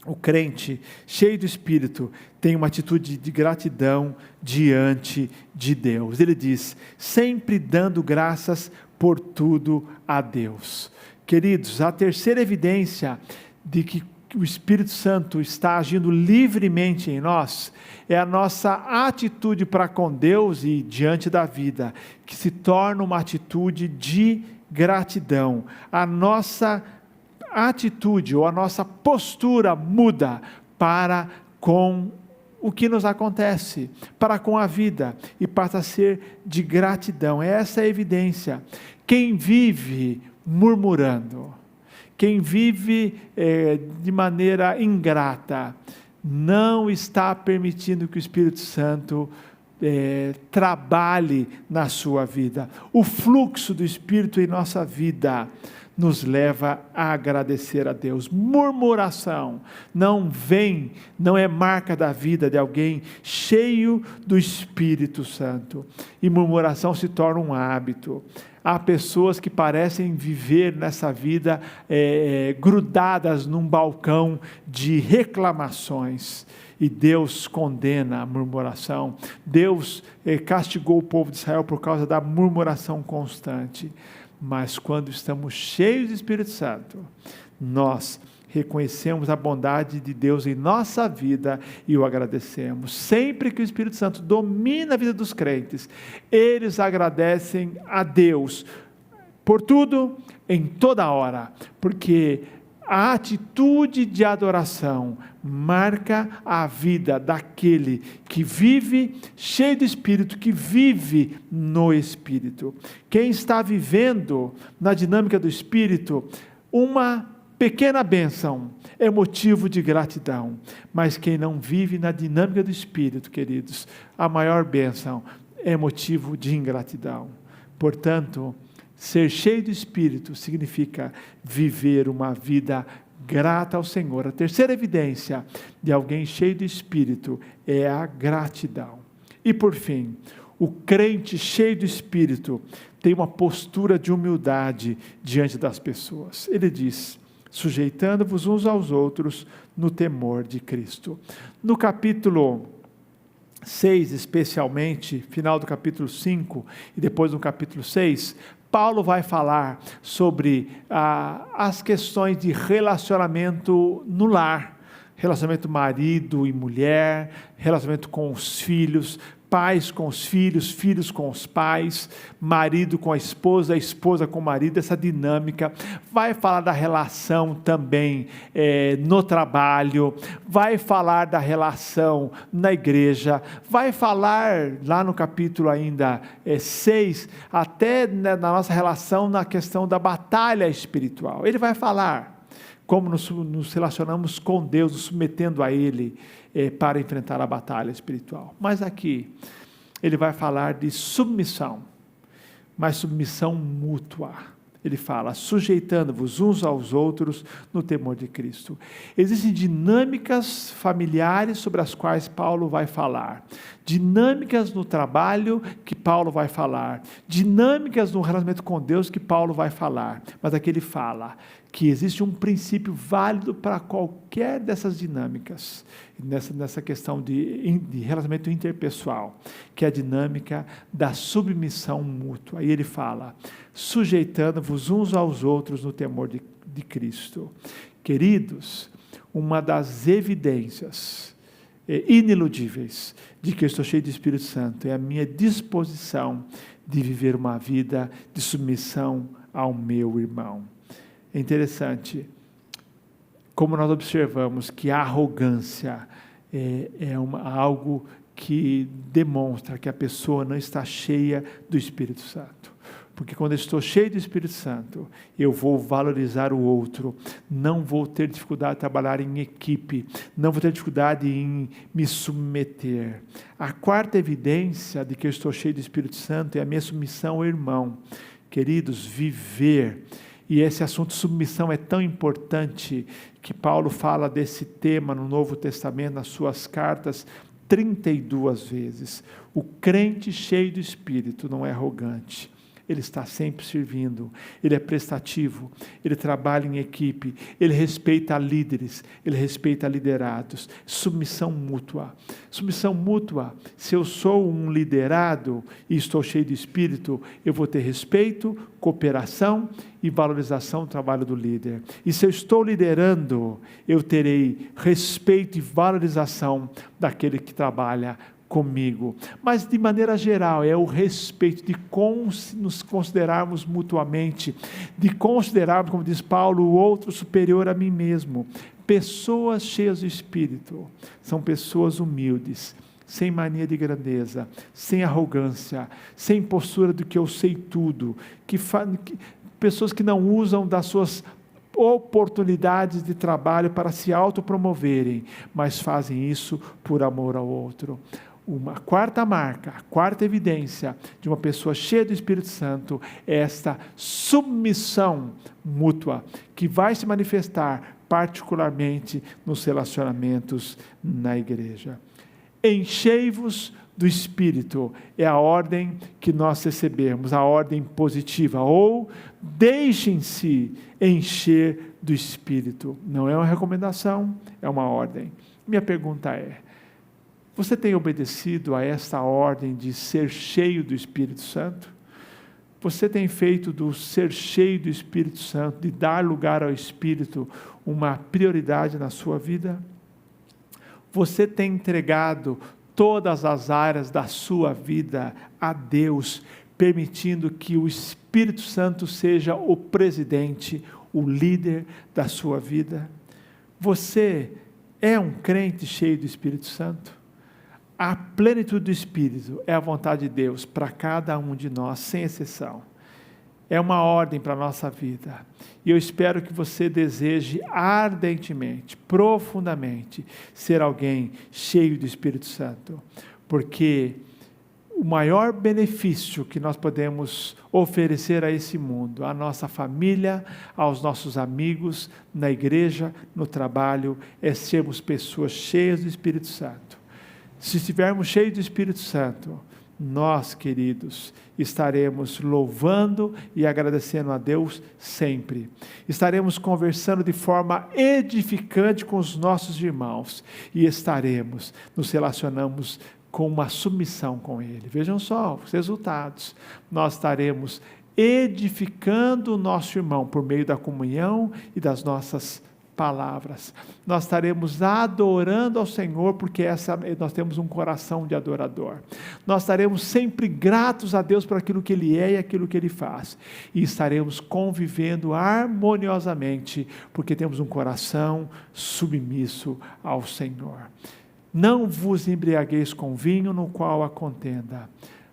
o crente cheio do Espírito tem uma atitude de gratidão diante de Deus. Ele diz, sempre dando graças por tudo a Deus. Queridos, a terceira evidência de que o Espírito Santo está agindo livremente em nós é a nossa atitude para com Deus e diante da vida, que se torna uma atitude de gratidão. A nossa atitude ou a nossa postura muda para com o que nos acontece, para com a vida, e passa a ser de gratidão. Essa é a evidência. Quem vive murmurando, quem vive de maneira ingrata, não está permitindo que o Espírito Santo trabalhe na sua vida. O fluxo do Espírito em nossa vida nos leva a agradecer a Deus. Murmuração não é marca da vida de alguém cheio do Espírito Santo. E murmuração se torna um hábito. Há pessoas que parecem viver nessa vida grudadas num balcão de reclamações. E Deus condena a murmuração. Deus castigou o povo de Israel por causa da murmuração constante. Mas quando estamos cheios do Espírito Santo, nós reconhecemos a bondade de Deus em nossa vida e o agradecemos. Sempre que o Espírito Santo domina a vida dos crentes, eles agradecem a Deus por tudo, em toda hora, porque A atitude de adoração marca a vida daquele que vive cheio do Espírito, que vive no Espírito. Quem está vivendo na dinâmica do Espírito, uma pequena bênção é motivo de gratidão, mas quem não vive na dinâmica do Espírito, queridos, a maior bênção é motivo de ingratidão. Portanto, ser cheio do Espírito significa viver uma vida grata ao Senhor. A terceira evidência de alguém cheio do Espírito é a gratidão. E por fim, o crente cheio do Espírito tem uma postura de humildade diante das pessoas. Ele diz: sujeitando-vos uns aos outros no temor de Cristo. No capítulo 6, especialmente, final do capítulo 5 e depois no capítulo 6, Paulo vai falar sobre as questões de relacionamento no lar, relacionamento marido e mulher, relacionamento com os filhos, pais com os filhos, filhos com os pais, marido com a esposa com o marido, essa dinâmica. Vai falar da relação também no trabalho, vai falar da relação na igreja, vai falar lá no capítulo ainda 6, até na nossa relação na questão da batalha espiritual. Ele vai falar como nos relacionamos com Deus, nos submetendo a Ele para enfrentar a batalha espiritual. Mas aqui, ele vai falar de submissão, mas submissão mútua. Ele fala, sujeitando-vos uns aos outros no temor de Cristo. Existem dinâmicas familiares sobre as quais Paulo vai falar, dinâmicas no trabalho que Paulo vai falar, dinâmicas no relacionamento com Deus que Paulo vai falar, mas aqui ele fala que existe um princípio válido para qualquer dessas dinâmicas, nessa questão de relacionamento interpessoal, que é a dinâmica da submissão mútua. Aí ele fala, sujeitando-vos uns aos outros no temor de Cristo. Queridos, uma das evidências iniludíveis de que eu estou cheio do Espírito Santo é a minha disposição de viver uma vida de submissão ao meu irmão. É interessante como nós observamos que a arrogância é algo que demonstra que a pessoa não está cheia do Espírito Santo. Porque quando eu estou cheio do Espírito Santo, eu vou valorizar o outro, não vou ter dificuldade de trabalhar em equipe, não vou ter dificuldade em me submeter. A quarta evidência de que eu estou cheio do Espírito Santo é a minha submissão ao irmão. Queridos, viver. E esse assunto de submissão é tão importante que Paulo fala desse tema no Novo Testamento, nas suas cartas, 32 vezes. O crente cheio do Espírito não é arrogante. Ele está sempre servindo, ele é prestativo, ele trabalha em equipe, ele respeita líderes, ele respeita liderados. Submissão mútua. Submissão mútua, se eu sou um liderado e estou cheio de Espírito, eu vou ter respeito, cooperação e valorização do trabalho do líder. E se eu estou liderando, eu terei respeito e valorização daquele que trabalha comigo. Mas de maneira geral é o respeito de nos considerarmos mutuamente, de considerarmos, como diz Paulo, o outro superior a mim mesmo. Pessoas cheias de Espírito são pessoas humildes, sem mania de grandeza, sem arrogância, sem postura do que eu sei tudo, pessoas que não usam das suas oportunidades de trabalho para se autopromoverem, mas fazem isso por amor ao outro. Uma quarta marca, a quarta evidência de uma pessoa cheia do Espírito Santo é esta submissão mútua, que vai se manifestar particularmente nos relacionamentos na igreja. Enchei-vos do Espírito é a ordem que nós recebemos, a ordem positiva, ou deixem-se encher do Espírito. Não é uma recomendação, é uma ordem. Minha pergunta é, você tem obedecido a esta ordem de ser cheio do Espírito Santo? Você tem feito do ser cheio do Espírito Santo, de dar lugar ao Espírito, uma prioridade na sua vida? Você tem entregado todas as áreas da sua vida a Deus, permitindo que o Espírito Santo seja o presidente, o líder da sua vida? Você é um crente cheio do Espírito Santo? A plenitude do Espírito é a vontade de Deus para cada um de nós, sem exceção. É uma ordem para a nossa vida. E eu espero que você deseje ardentemente, profundamente, ser alguém cheio do Espírito Santo. Porque o maior benefício que nós podemos oferecer a esse mundo, à nossa família, aos nossos amigos, na igreja, no trabalho, é sermos pessoas cheias do Espírito Santo. Se estivermos cheios do Espírito Santo, nós, queridos, estaremos louvando e agradecendo a Deus sempre. Estaremos conversando de forma edificante com os nossos irmãos e estaremos, nos relacionamos com uma submissão com Ele. Vejam só os resultados. Nós estaremos edificando o nosso irmão por meio da comunhão e das nossas palavras. Nós estaremos adorando ao Senhor, porque nós temos um coração de adorador. Nós estaremos sempre gratos a Deus por aquilo que Ele é e aquilo que Ele faz. E estaremos convivendo harmoniosamente, porque temos um coração submisso ao Senhor. Não vos embriagueis com vinho no qual há contenda,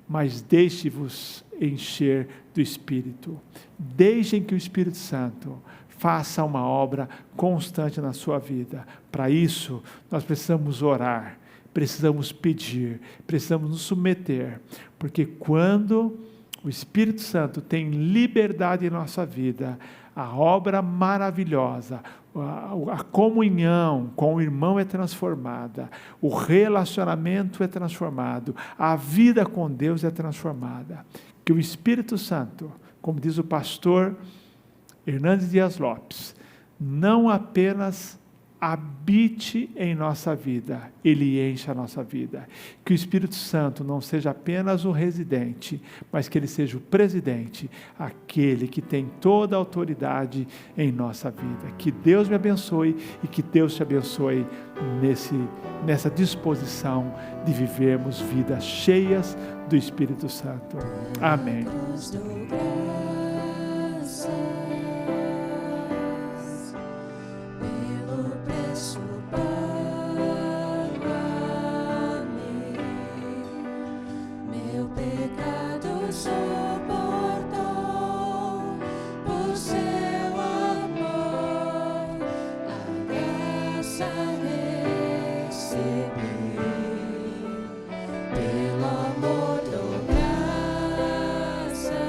mas deixe-vos encher do Espírito. Deixem que o Espírito Santo faça uma obra constante na sua vida. Para isso, nós precisamos orar, precisamos pedir, precisamos nos submeter, porque quando o Espírito Santo tem liberdade em nossa vida, a obra maravilhosa, a comunhão com o irmão é transformada, o relacionamento é transformado, a vida com Deus é transformada. Que o Espírito Santo, como diz o pastor Hernandes Dias Lopes, não apenas habite em nossa vida, Ele enche a nossa vida. Que o Espírito Santo não seja apenas o residente, mas que Ele seja o presidente, aquele que tem toda a autoridade em nossa vida. Que Deus me abençoe e que Deus te abençoe nessa disposição de vivermos vidas cheias do Espírito Santo. Amém. Pelo amor do graça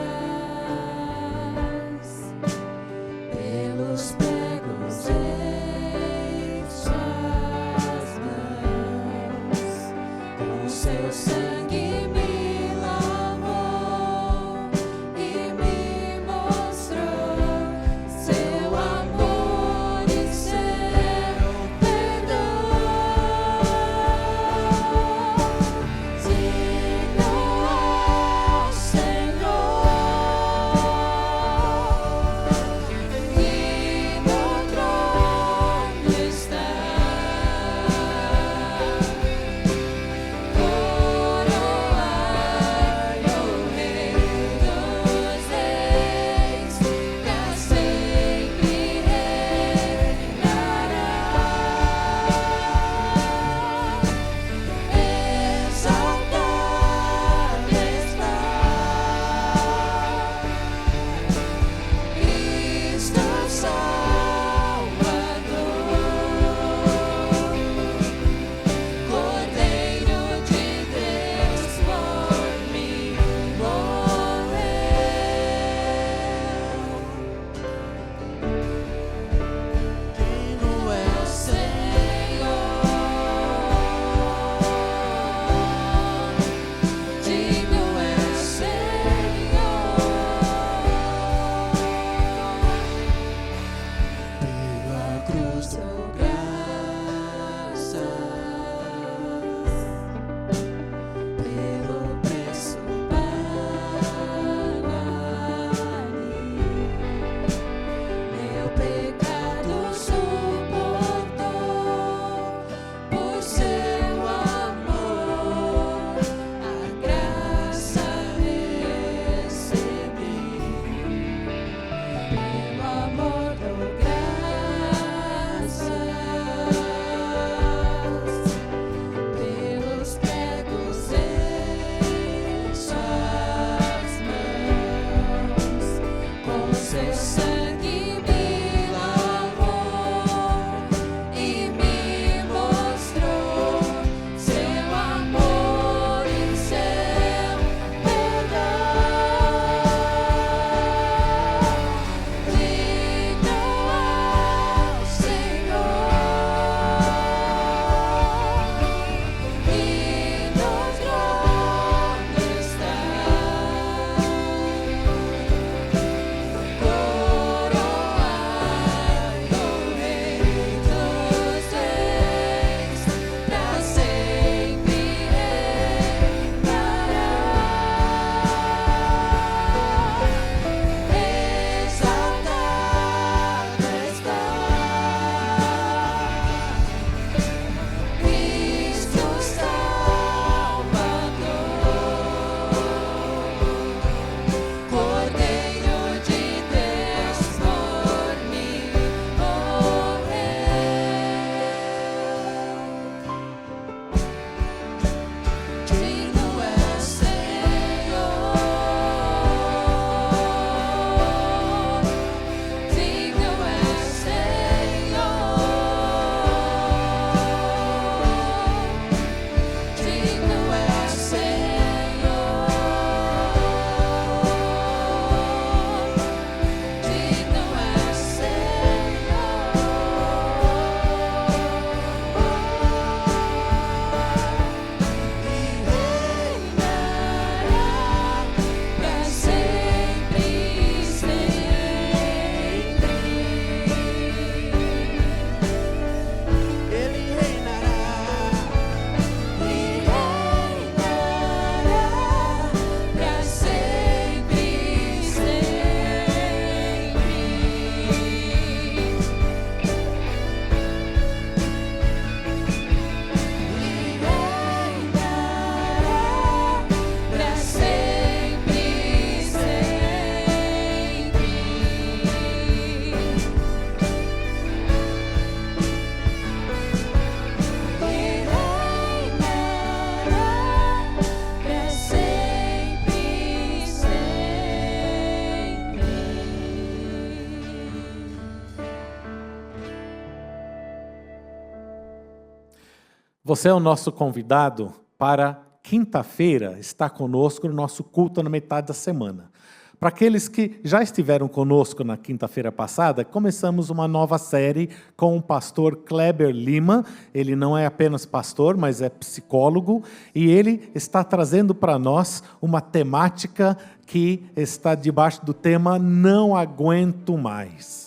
Você é o nosso convidado para quinta-feira estar conosco no nosso culto na metade da semana. Para aqueles que já estiveram conosco na quinta-feira passada, começamos uma nova série com o pastor Kleber Lima. Ele não é apenas pastor, mas é psicólogo, e ele está trazendo para nós uma temática que está debaixo do tema Não Aguento Mais.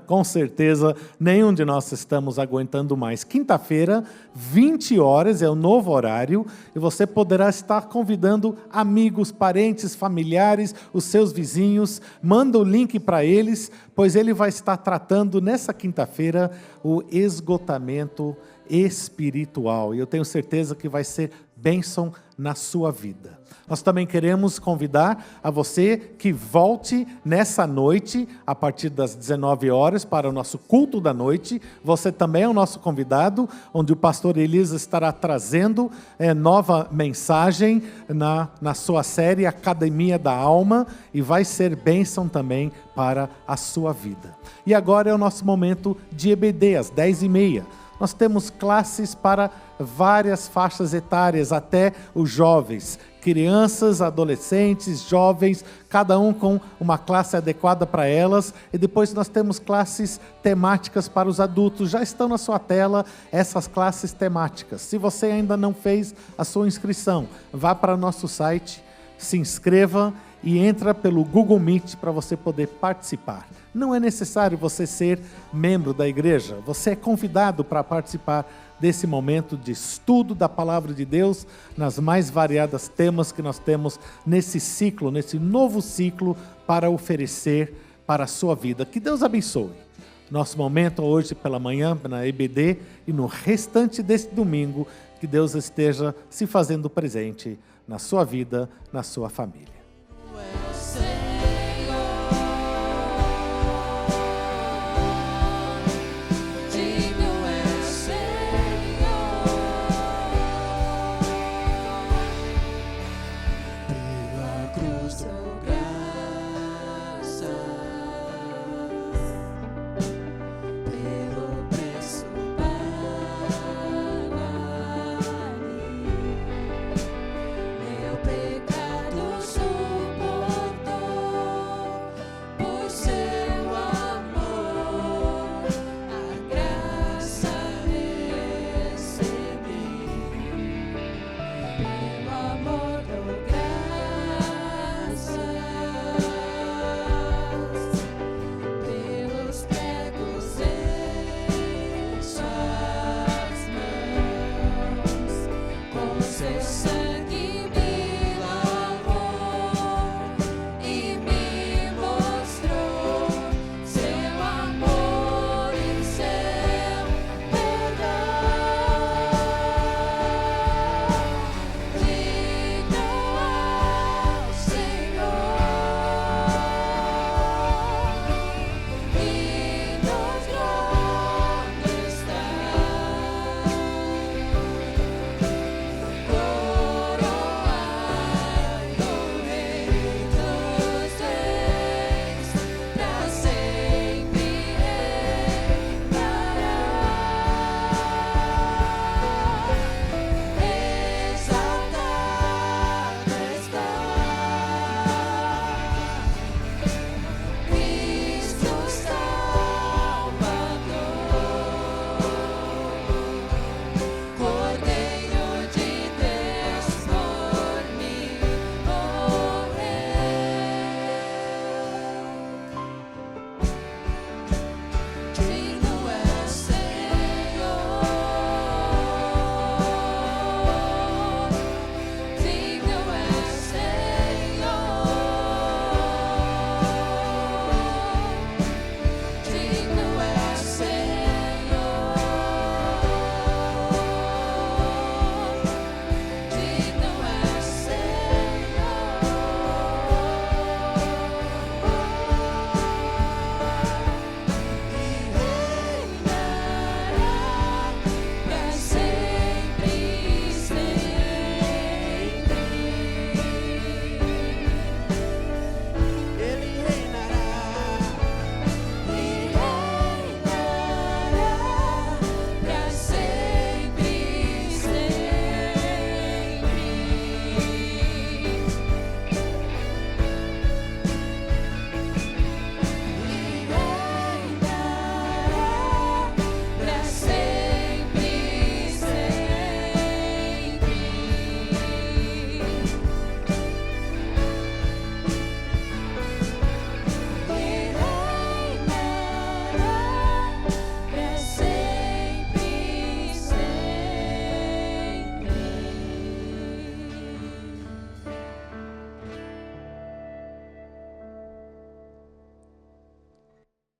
Com certeza, nenhum de nós estamos aguentando mais. Quinta-feira, 20 horas, é o novo horário, e você poderá estar convidando amigos, parentes, familiares, os seus vizinhos. Manda o link para eles, pois ele vai estar tratando nessa quinta-feira o esgotamento espiritual. E eu tenho certeza que vai ser bênção na sua vida. Nós também queremos convidar a você que volte nessa noite, a partir das 19 horas, para o nosso culto da noite. Você também é o nosso convidado, onde o pastor Elisa estará trazendo nova mensagem na sua série Academia da Alma, e vai ser bênção também para a sua vida. E agora é o nosso momento de EBD, às 10h30. Nós temos classes para várias faixas etárias, até os jovens, crianças, adolescentes, jovens, cada um com uma classe adequada para elas. E depois nós temos classes temáticas para os adultos. Já estão na sua tela essas classes temáticas. Se você ainda não fez a sua inscrição, vá para o nosso site, se inscreva e entra pelo Google Meet para você poder participar. Não é necessário você ser membro da igreja, você é convidado para participar desse momento de estudo da Palavra de Deus, nas mais variadas temas que nós temos nesse ciclo, nesse novo ciclo para oferecer para a sua vida. Que Deus abençoe nosso momento hoje pela manhã na EBD, e no restante desse domingo, que Deus esteja se fazendo presente na sua vida, na sua família.